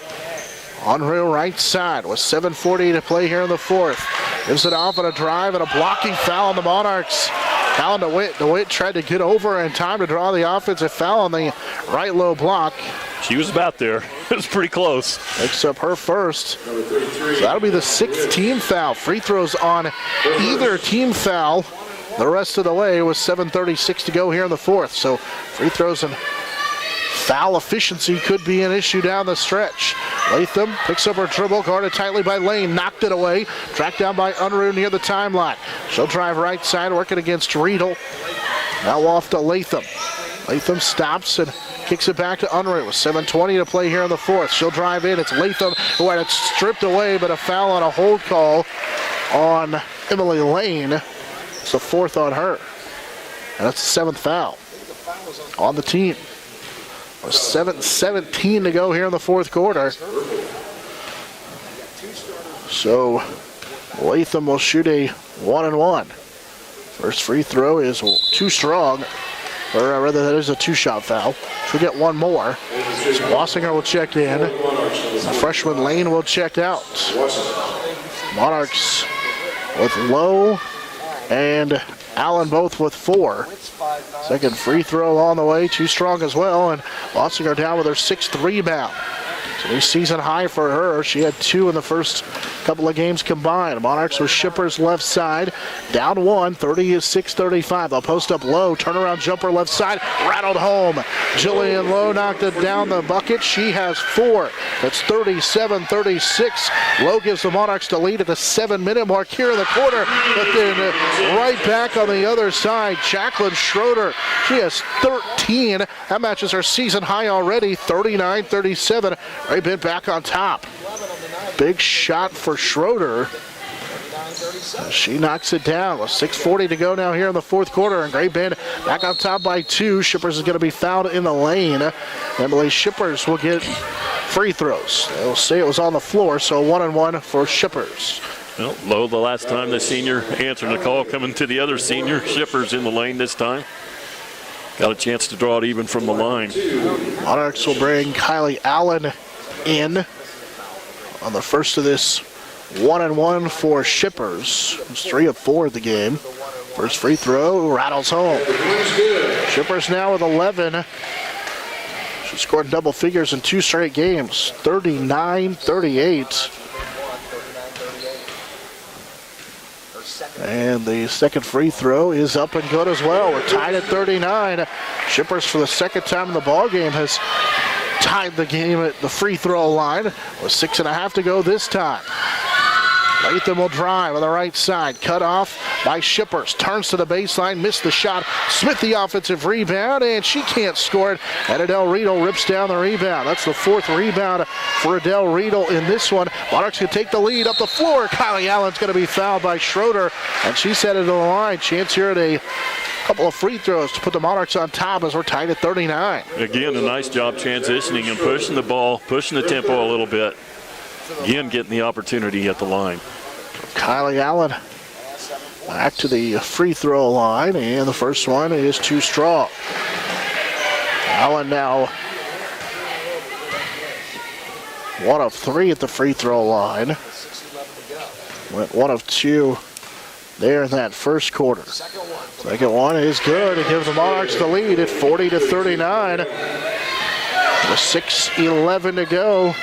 Unruh right side with 7:40 to play here in the fourth. Gives it off on a drive and a blocking foul on the Monarchs. Allen DeWitt tried to get over in time to draw the offensive foul on the right low block. She was about there. It was pretty close. Picks up her first. So that'll be the 6th team foul. Free throws on either team foul the rest of the way with 7:36 to go here in the 4th. So free throws and foul efficiency could be an issue down the stretch. Latham picks up her dribble, guarded tightly by Lane, knocked it away. Tracked down by Unruh near the timeline. She'll drive right side, working against Riedel. Now off to Latham. Latham stops and kicks it back to Unruh with 7:20 to play here in the 4th. She'll drive in. It's Latham who had it stripped away, but a foul on a hold call on Emily Lane. It's the 4th on her. And that's the 7th foul on the team. 7:17 to go here in the 4th quarter. So Latham will shoot a 1-and-1. First free throw is too strong. Or rather, that is a 2-shot foul. She'll get one more. So Wassinger will check in. The freshman Lane will check out. Monarchs with Lowe and Allen both with 4. Second free throw on the way, too strong as well, and Wassinger down with her 6th rebound. It's a new season high for her. She had 2 in the first couple of games combined. Monarchs with Shippers left side, down 1, 36-35. They'll post up Low, turnaround jumper left side, rattled home. Jillian Lowe knocked it down the bucket. She has 4. That's 37-36. Lowe gives the Monarchs the lead at the 7-minute mark here in the quarter, but then right back on the other side, Jacqueline Schroeder. She has 13. That matches her season high already, 39-37. Right bit back on top. Big shot for Schroeder. She knocks it down with 6:40 to go now here in the 4th quarter. And Great Bend back on top by 2. Shippers is going to be fouled in the lane. Emily Shippers will get free throws. They'll say it was on the floor, so 1-and-1 for Shippers. Well, Lowe the last time the senior answering the call, coming to the other senior. Shippers in the lane this time. Got a chance to draw it even from the line. Monarchs will bring Kylie Allen in on the first of this 1-and-1 for Shippers. It's 3 of 4 of the game. First free throw rattles home. Shippers now with 11. She scored double figures in 2 straight games, 39-38. And the second free throw is up and good as well. We're tied at 39. Shippers for the second time in the ball game has tied the game at the free throw line with 6.5 to go this time. Latham will drive on the right side. Cut off by Shippers. Turns to the baseline. Missed the shot. Smith the offensive rebound, and she can't score it. And Adele Riedel rips down the rebound. That's the 4th rebound for Adele Riedel in this one. Monarchs can take the lead up the floor. Kylie Allen's going to be fouled by Schroeder, and she's headed to the line. Chance here at a couple of free throws to put the Monarchs on top as we're tied at 39. Again, a nice job transitioning and pushing the ball, pushing the tempo a little bit. Again, getting the opportunity at the line. Kylie Allen back to the free throw line, and the first one is too strong. Allen now 1 of 3 at the free throw line. Went 1 of 2 there in that first quarter. Second one is good. It gives the Monarchs the lead at 40-39. With 6:11 to go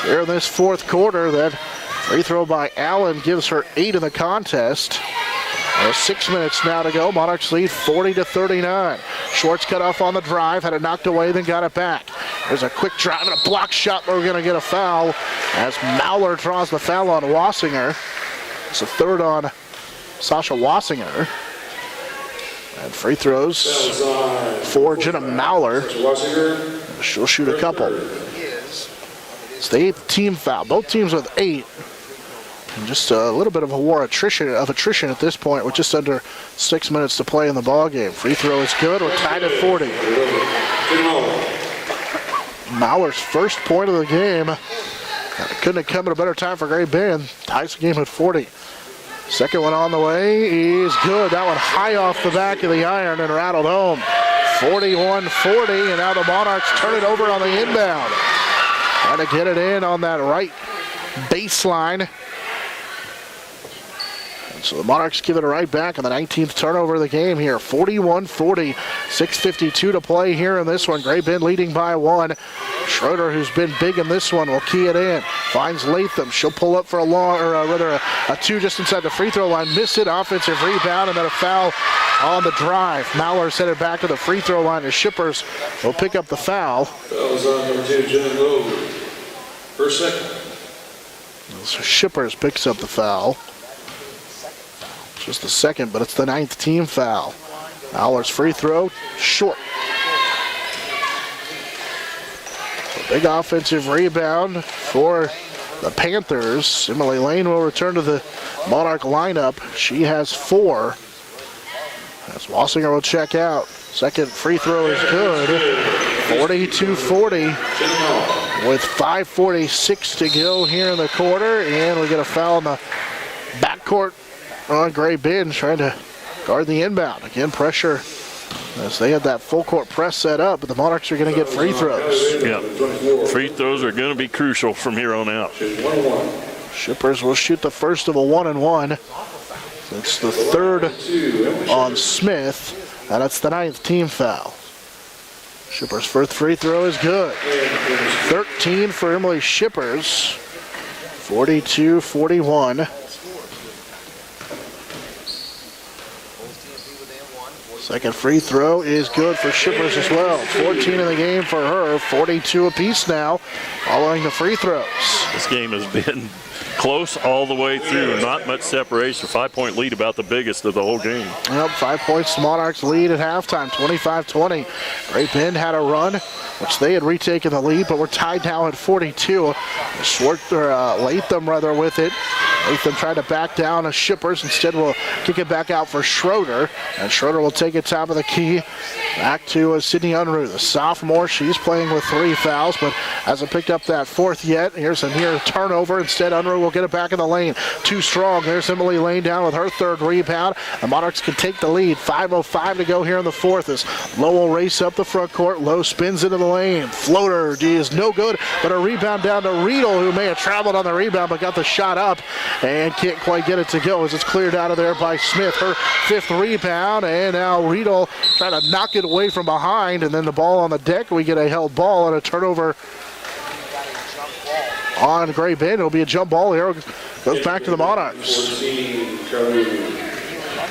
here in this 4th quarter. That free throw by Allen gives her 8 in the contest. 6 minutes now to go. Monarchs lead 40-39. Schwartz cut off on the drive, had it knocked away, then got it back. There's a quick drive and a block shot, but we're going to get a foul as Mauler draws the foul on Wassinger. It's the 3rd on Sasha Wassinger. And free throws for Jenna Mauler. She'll shoot a couple. It's the 8th team foul. Both teams with 8. And just a little bit of a war attrition at this point with just under 6 minutes to play in the ball game. Free throw is good. We're tied at 40. Mauler's first point of the game. Couldn't have come at a better time for Great Bend. Ties the game at 40. Second one on the way is good. That one high off the back of the iron and rattled home. 41-40, and now the Monarchs turn it over on the inbound. Trying to get it in on that right baseline. So the Monarchs give it right back on the 19th turnover of the game here. 41-40, 6:52 to play here in this one. Great Bend leading by 1. Schroeder, who's been big in this one, will key it in. Finds Latham. She'll pull up for a long, or rather a 2 just inside the free throw line. Miss it. Offensive rebound, and then a foul on the drive. Mallor sent it back to the free throw line. The Shippers will pick up the foul. That was on number 2, Jenna Lowe. First second. So Shippers picks up the foul. Just the second, but it's the 9th team foul. Mallor's free throw, short. A big offensive rebound for the Panthers. Emily Lane will return to the Monarch lineup. She has 4. As Wassinger will check out. Second free throw is good. 42-40 with 5:46 to go here in the quarter. And we get a foul in the backcourt on Great Bend, trying to guard the inbound. Again, pressure as they had that full court press set up, but the Monarchs are going to get free throws. Yeah, free throws are going to be crucial from here on out. Shippers will shoot the first of a 1-and-1. It's the 3rd on Smith, and it's the 9th team foul. Shippers' first free throw is good. 13 for Emily Shippers. 42-41. Second free throw is good for Shippers as well. 14 in the game for her. 42 apiece now following the free throws. This game has been close all the way through. Not much separation. 5-point lead, about the biggest of the whole game. Yep, 5 points. Monarchs lead at halftime, 25-20. Great Bend had a run, which they had retaken the lead, but we're tied now at 42. Latham rather with it. Latham tried to back down a Shippers. Instead, will kick it back out for Schroeder. And Schroeder will take it top of the key. Back to Sydney Unruh, the sophomore. She's playing with 3 fouls, but hasn't picked up that 4th yet. Here's a near turnover. Instead, Unruh will get it back in the lane. Too strong. There's Emily Lane down with her 3rd rebound. The Monarchs can take the lead. 5:05 to go here in the 4th as Lowe will race up the front court. Lowe spins into the lane. Floater is no good, but a rebound down to Riedel, who may have traveled on the rebound, but got the shot up and can't quite get it to go as it's cleared out of there by Smith. Her 5th rebound, and now Riedel trying to knock it away from behind, and then the ball on the deck. We get a held ball and a turnover on Great Bend. It'll be a jump ball here. Goes back to the Monarchs.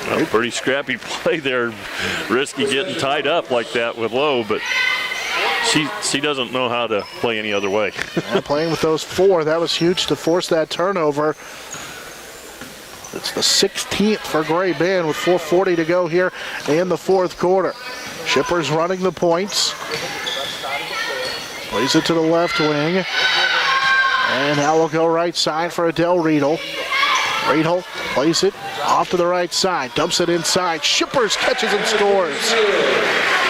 Well, pretty scrappy play there. Risky getting tied up like that with Lowe, but she doesn't know how to play any other way. Playing with those 4, that was huge to force that turnover. It's the 16th for Great Bend with 4:40 to go here in the 4th quarter. Shippers running the points. Plays it to the left wing. And now we'll go right side for Adele Riedel. Riedel plays it off to the right side. Dumps it inside. Shippers catches and scores.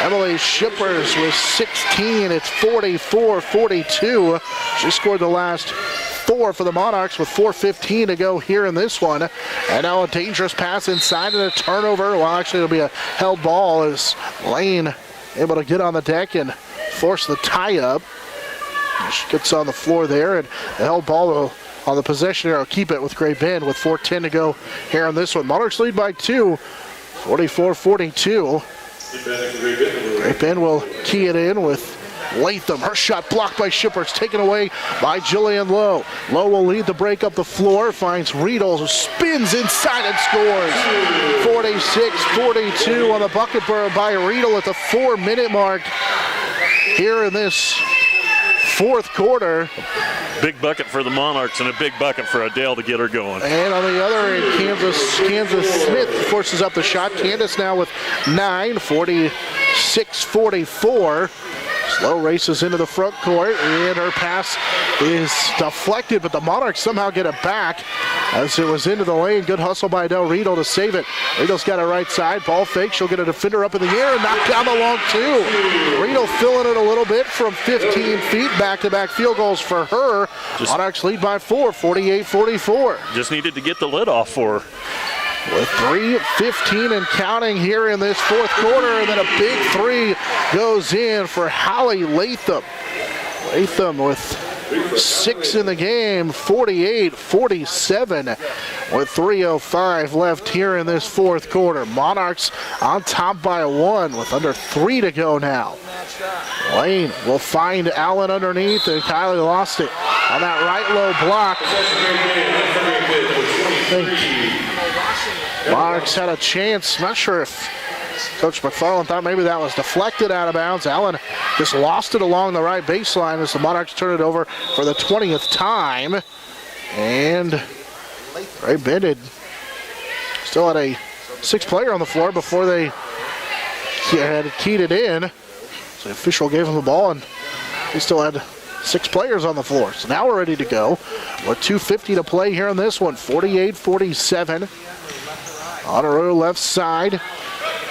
Emily Shippers with 16. It's 44-42. She scored the last 4 for the Monarchs with 4:15 to go here in this one. And now a dangerous pass inside and a turnover. Well, actually it'll be a held ball as Lane able to get on the deck and force the tie-up. She gets on the floor there, and the held ball on the possession here will keep it with Great Bend with 4:10 to go here on this one. Monarchs lead by 2, 44-42. Great Bend will key it in with Latham. Her shot blocked by Shippers, taken away by Jillian Lowe. Lowe will lead the break up the floor, finds Riedel, who spins inside and scores. 46-42 on the bucket by Riedel at the 4-minute mark here in this 4th quarter. Big bucket for the Monarchs and a big bucket for Adele to get her going. And on the other end, Kansas Smith forces up the shot. Candace now with 9, 46-44. Slow races into the front court, and her pass is deflected, but the Monarchs somehow get it back as it was into the lane. Good hustle by Adele Riedel to save it. Riedel's got it right side. Ball fake. She'll get a defender up in the air and knock down the long 2. Riedel filling it a little bit from 15 feet. Back-to-back field goals for her. Monarchs lead by 4, 48-44. Just needed to get the lid off for her. With 3:15 and counting here in this 4th quarter, and then a big 3 goes in for Hallie Latham. Latham with 6 in the game, 48-47 with 3:05 left here in this fourth quarter. Monarchs on top by 1 with under 3 to go now. Lane will find Allen underneath, and Kylie lost it on that right low block. Monarchs had a chance. Not sure if Coach McFarland thought maybe that was deflected out of bounds. Allen just lost it along the right baseline as the Monarchs turn it over for the 20th time. And Great Bend still had a 6th player on the floor before they had keyed it in. So the official gave him the ball, and he still had 6 players on the floor. So now we're ready to go with 2:50 to play here in this one. 48-47. Honoroo left side.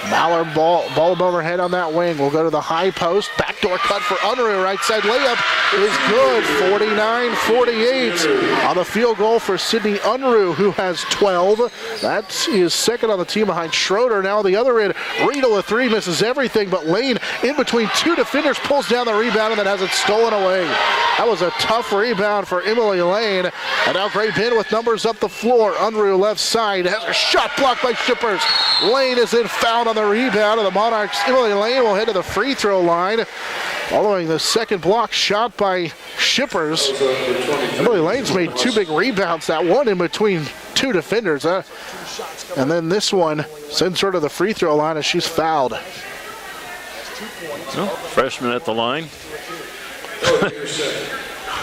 Mallard ball above her head on that wing. We'll go to the high post. Backdoor cut for Unruh. Right side layup is good. 49-48 on the field goal for Sydney Unruh, who has 12. That is second on the team behind Schroeder. Now the other end, Riedel, a 3, misses everything, but Lane in between 2 defenders pulls down the rebound and then has it stolen away. That was a tough rebound for Emily Lane. And now Great Bend with numbers up the floor. Unruh left side has a shot blocked by Shippers. Lane is in foul on the rebound, and the Monarchs. Emily Lane will head to the free throw line following the second block shot by Shippers. Emily Lane's made 2 big rebounds, that one in between 2 defenders. And then this one sends her to the free throw line as she's fouled. Well, freshman at the line.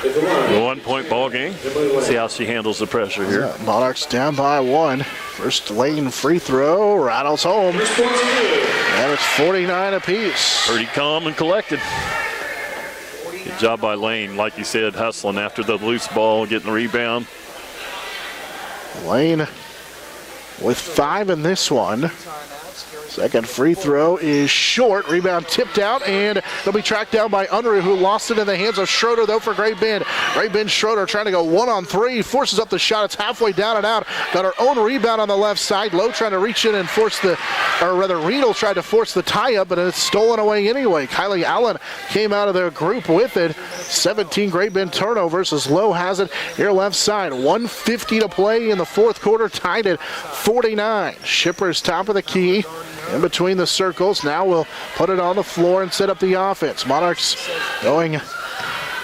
A 1-point ball game. See how she handles the pressure here. Yeah, Monarchs down by 1. First Lane free throw, rattles home. And it's 49 apiece. Pretty calm and collected. Good job by Lane, like you said, hustling after the loose ball, getting the rebound. Lane with 5 in this one. Second free throw is short. Rebound tipped out, and they'll be tracked down by Unruh, who lost it in the hands of Schroeder, though, for Great Bend. Great Bend Schroeder trying to go 1-on-3, forces up the shot. It's halfway down and out. Got her own rebound on the left side. Lowe trying to reach in and force Riedel tried to force the tie-up, but it's stolen away anyway. Kylie Allen came out of their group with it. 17 Great Bend turnovers as Lowe has it here left side. 1:50 to play in the fourth quarter, tied at 49. Shippers top of the key. In between the circles. Now we'll put it on the floor and set up the offense. Monarchs going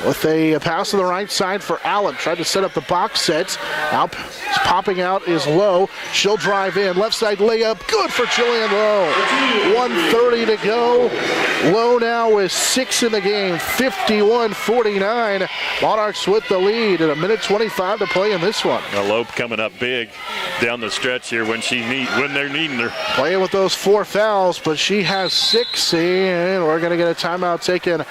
with a pass to the right side for Allen. Tried to set up the box sets. Now popping out is Lowe. She'll drive in. Left side layup. Good for Jillian Lowe. 1:30 to go. Lowe now with 6 in the game. 51-49. Monarchs with the lead at 1:25 to play in this one. Now Lowe coming up big down the stretch here when they're needing her. Playing with those 4 fouls, but she has 6, and we're going to get a timeout taken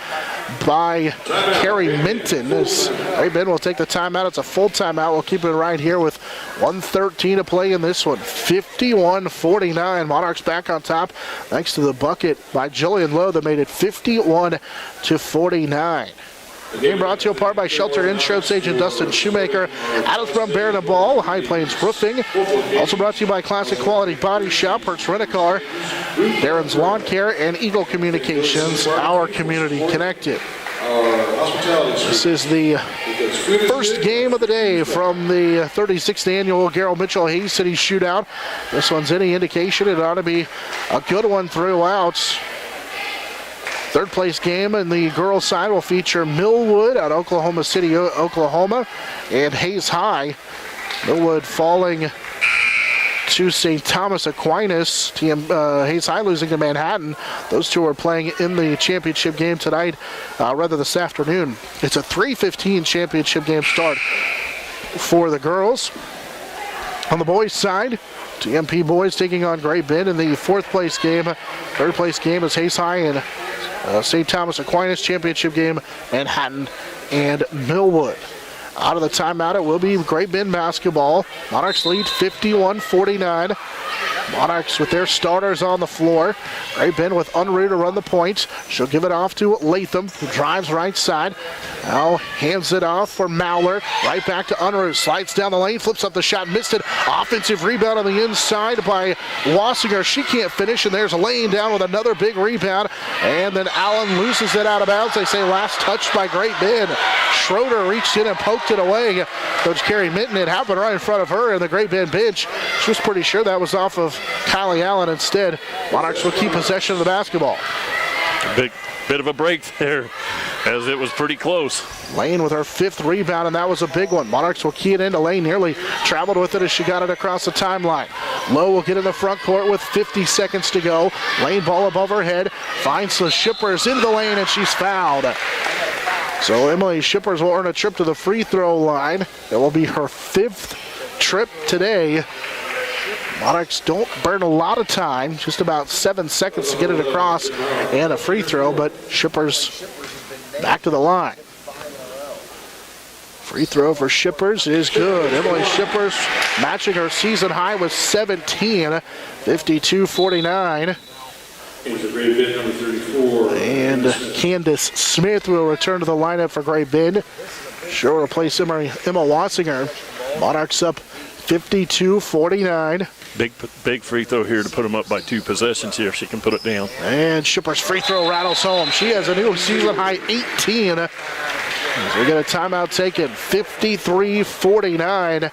by Carrie Minton. Great Bend will take the timeout. It's a full timeout. We'll keep it right here with 1:13 to play in this one. 51-49. Monarchs back on top thanks to the bucket by Jillian Lowe that made it 51-49. The game brought to you apart by Shelter Insurance Agent Dustin Shoemaker, Adams Brown Baird and Ball, High Plains Roofing. Also brought to you by Classic Quality Body Shop, Hertz Rent-A-Car, Darren's Lawn Care, and Eagle Communications, our community connected. This is the first game of the day from the 36th annual Garrell Mitchell Hayes City Shootout. This one's any indication, it ought to be a good one throughout. Third place game in the girls' side will feature Millwood out of Oklahoma City, Oklahoma, and Hayes High. Millwood falling to St. Thomas Aquinas. Hayes High losing to Manhattan. Those two are playing in the championship game tonight, rather this afternoon. It's a 3:15 championship game start for the girls. On the boys' side, TMP boys taking on Great Bend in the fourth place game. Third place game is Hayes High and St. Thomas Aquinas. Championship game, Manhattan and Millwood. Out of the timeout, it will be Great Bend basketball. Monarchs lead 51-49. Monarchs with their starters on the floor. Great Bend with Unruh to run the point. She'll give it off to Latham, who drives right side. Now hands it off for Mallard. Right back to Unruh. Slides down the lane, flips up the shot, missed it. Offensive rebound on the inside by Wassinger. She can't finish, and there's Lane down with another big rebound. And then Allen loses it out of bounds. They say last touch by Great Bend. Schroeder reached in and poked it away. Coach Carrie Minton, it happened right in front of her in the Great Bend bench. She was pretty sure that was off of Kylie Allen instead. Monarchs will keep possession of the basketball. Big bit of a break there, as it was pretty close. Lane with her 5th rebound, and that was a big one. Monarchs will key it into Lane. Nearly traveled with it as she got it across the timeline. Lowe will get in the front court with 50 seconds to go. Lane ball above her head, finds the Shippers in the lane, and she's fouled. So Emily Shippers will earn a trip to the free throw line. It will be her 5th trip today. Monarchs don't burn a lot of time, just about 7 seconds to get it across and a free throw, but Shippers back to the line. Free throw for Shippers is good. Emily Shippers matching her season high with 17, 52-49. Number 34. And Candace Smith will return to the lineup for Great Bend. She'll replace Emma Wassinger. Monarchs up 52-49. Big free throw here to put them up by 2 possessions here if she can put it down. And Shippers' free throw rattles home. She has a new season high 18. As we get a timeout taken, 53-49.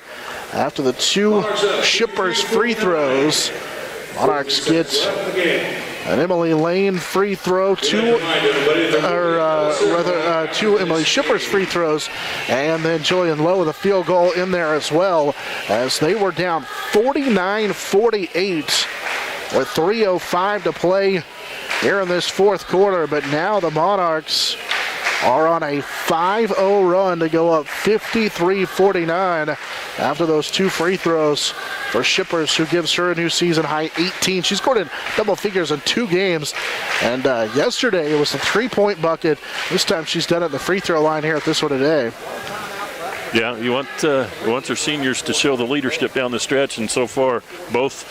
After the 2 Shippers free throws, Monarchs get an Emily Lane free throw, 2 Emily Shippers free throws, and then Jillian Lowe with a field goal in there as well, as they were down 49-48 with 3:05 to play here in this 4th quarter. But now the Monarchs are on a 5-0 run to go up 53-49 after those 2 free throws for Shippers, who gives her a new season high 18. She's scored in double figures in 2 games, and yesterday it was a 3-point bucket. This time she's done it at the free throw line here at this one today. Yeah, you want her seniors to show the leadership down the stretch, and so far both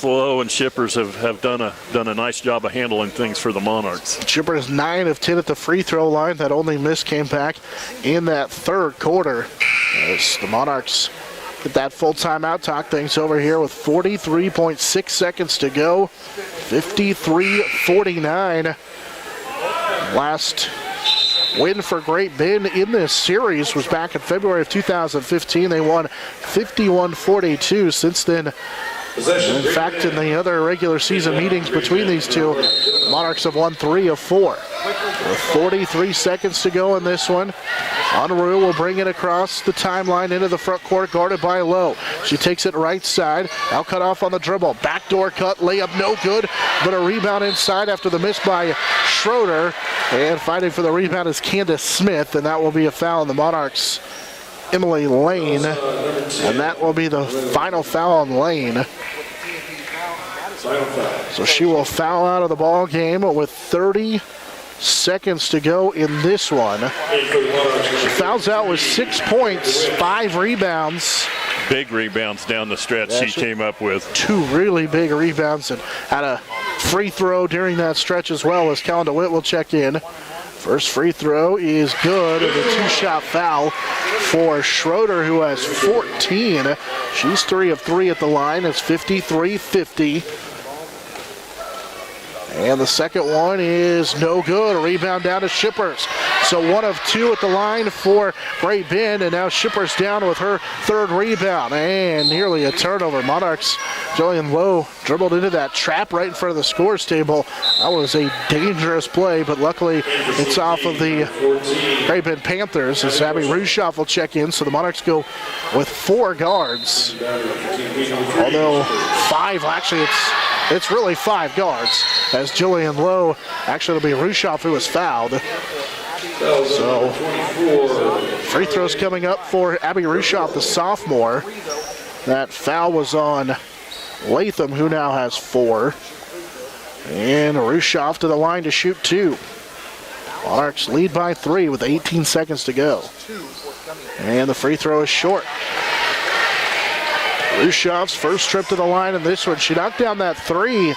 Lowe and Shippers have done a nice job of handling things for the Monarchs. Shippers 9 of 10 at the free throw line. That only miss came back in that 3rd quarter, as the Monarchs get that full timeout. Talk things over here with 43.6 seconds to go. 53-49. Last win for Great Bend in this series was back in February of 2015. They won 51-42. Since then, in fact, in the other regular season meetings between these two, Monarchs have won 3 of 4. With 43 seconds to go in this one, Unruh will bring it across the timeline into the front court, guarded by Lowe. She takes it right side, now cut off on the dribble. Backdoor cut, layup no good, but a rebound inside after the miss by Schroeder. And fighting for the rebound is Candace Smith, and that will be a foul on the Monarchs. Emily Lane, and that will be the final foul on Lane. So she will foul out of the ball game with 30 seconds to go in this one. She fouls out with 6 points, 5 rebounds. Big rebounds down the stretch she came up with. 2 really big rebounds, and had a free throw during that stretch as well, as Calendar Witt will check in. First free throw is good, and a 2-shot foul for Schroeder, who has 14. She's 3 of 3 at the line. It's 53-50. And the second one is no good. A rebound down to Shippers. So 1 of 2 at the line for Great Bend, and now Shippers down with her 3rd rebound. And nearly a turnover. Monarchs, Jillian Lowe dribbled into that trap right in front of the scores table. That was a dangerous play, but luckily it's off of the Great Bend Panthers, as Abby Rushoff will check in. So the Monarchs go with 4 guards. Although 5, actually it's really 5 guards, as Jillian Lowe, actually it'll be Rushoff who was fouled. So free throws coming up for Abby Rushoff, the sophomore. That foul was on Latham, who now has 4. And Rushoff to the line to shoot 2. Monarchs lead by 3 with 18 seconds to go. And the free throw is short. Rushoff's first trip to the line in this one. She knocked down that 3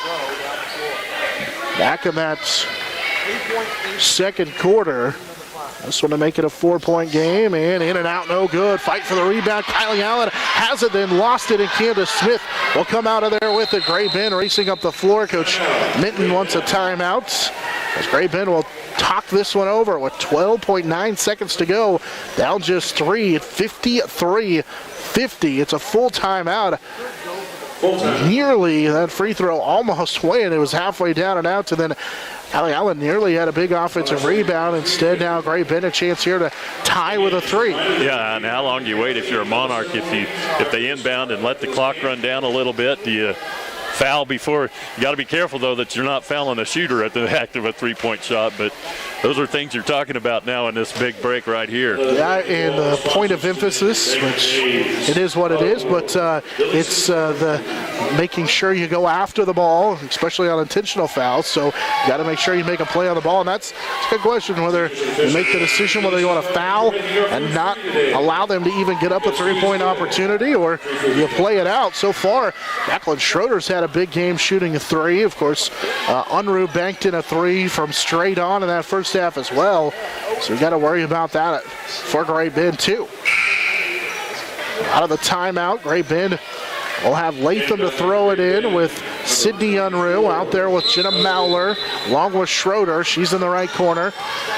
back in that 2nd quarter. This one to make it a 4-point game, and in and out, no good. Fight for the rebound. Kylie Allen has it, then lost it, and Candace Smith will come out of there with it. Great Bend racing up the floor. Coach Minton wants a timeout, as Great Bend will talk this one over with 12.9 seconds to go. Down just 3 at 53-50. It's a full timeout. Nearly that free throw almost went. It was halfway down and out, and then Allen nearly had a big offensive rebound. Instead, now Great Bend a chance here to tie with a 3. Yeah, and how long do you wait if you're a Monarch? If they inbound and let the clock run down a little bit, do you foul before? You got to be careful, though, that you're not fouling a shooter at the act of a three-point shot. But those are things you're talking about now in this big break right here. Yeah, and the point of emphasis, which it is what it is, but it's the making sure you go after the ball, especially on intentional fouls. So you got to make sure you make a play on the ball, and that's a good question, whether you make the decision whether you want to foul and not allow them to even get up a three-point opportunity, or you play it out. So far, Jacqueline Schroeder's had a big game shooting a 3. Of course, Unruh banked in a 3 from straight on in that first half as well. So you got to worry about that for Great Bend too. Out of the timeout, Great Bend will have Latham to throw it in with Sydney Unruh out there with Jenna Mauler along with Schroeder. She's in the right corner.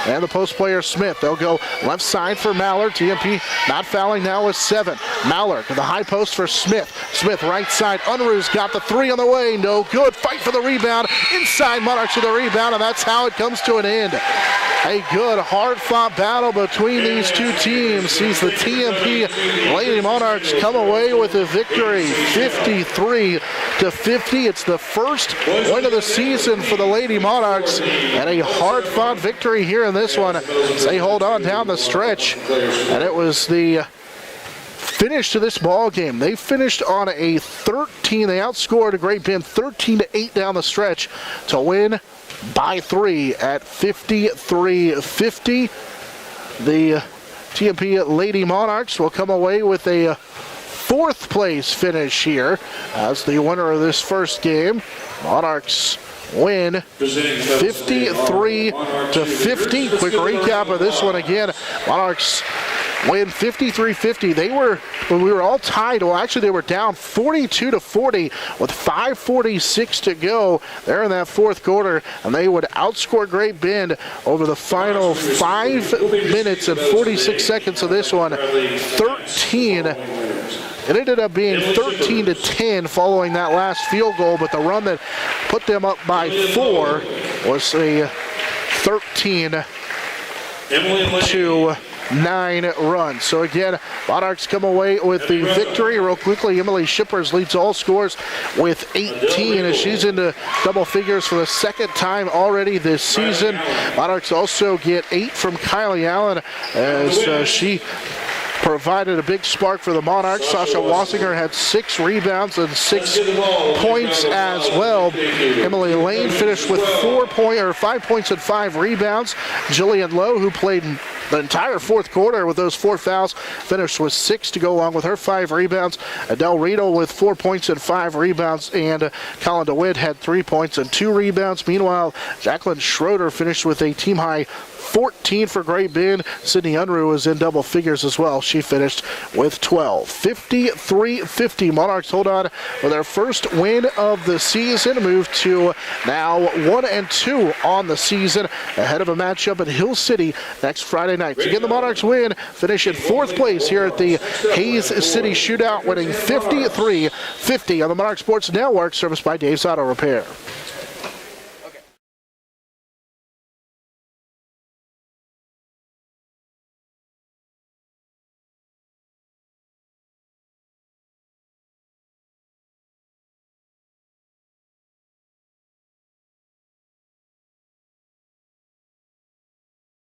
And the post player Smith. They'll go left side for Mauler. TMP not fouling now with 7. Mauler to the high post for Smith. Smith right side. Unruh's got the 3 on the way. No good. Fight for the rebound. Inside Monarchs with the rebound, and that's how it comes to an end. A good hard-fought battle between these two teams sees the TMP Lady Monarchs come away with a victory, 53-50. It's the first win of the season for the Lady Monarchs, and a hard-fought victory here in this one. They hold on down the stretch, and it was the finish to this ball game. They finished on a 13. They outscored a Great Bend 13-8 down the stretch to win by 3 at 53-50. The TMP Lady Monarchs will come away with a 4th place finish here as the winner of this first game. Monarchs win 53-50. Quick recap of this one again. Monarchs win 53-50. When we were all tied, well, actually they were down 42-40 with 5:46 to go there in that 4th quarter, and they would outscore Great Bend over the final 5 minutes and 46 seconds of this one, 13. It ended up being 13-10 following that last field goal, but the run that put them up by 4 was a 13-9 run. So again, Monarchs come away with the victory. Real quickly, Emily Shippers leads all scores with 18 as she's into double figures for the 2nd time already this season. Monarchs also get 8 from Kylie Allen as she provided a big spark for the Monarchs. Sasha Wassinger had 6 rebounds and 6 points as well. Emily Lane finished with 5 points and 5 rebounds. Jillian Lowe, who played the entire 4th quarter with those 4 fouls, finished with 6 to go along with her 5 rebounds. Adele Riedel with 4 points and 5 rebounds, and Colin DeWitt had 3 points and 2 rebounds. Meanwhile, Jacqueline Schroeder finished with a team high 14 for Great Bend. Sydney Unruh was in double figures as well. She finished with 12. 53-50. Monarchs hold on for their first win of the season. Move to now 1-2 on the season, ahead of a matchup at Hill City next Friday night. So again, the Monarchs win, finish in 4th place here at the Hayes City Shootout, winning 53-50 on the Monarch Sports Network, serviced by Dave's Auto Repair.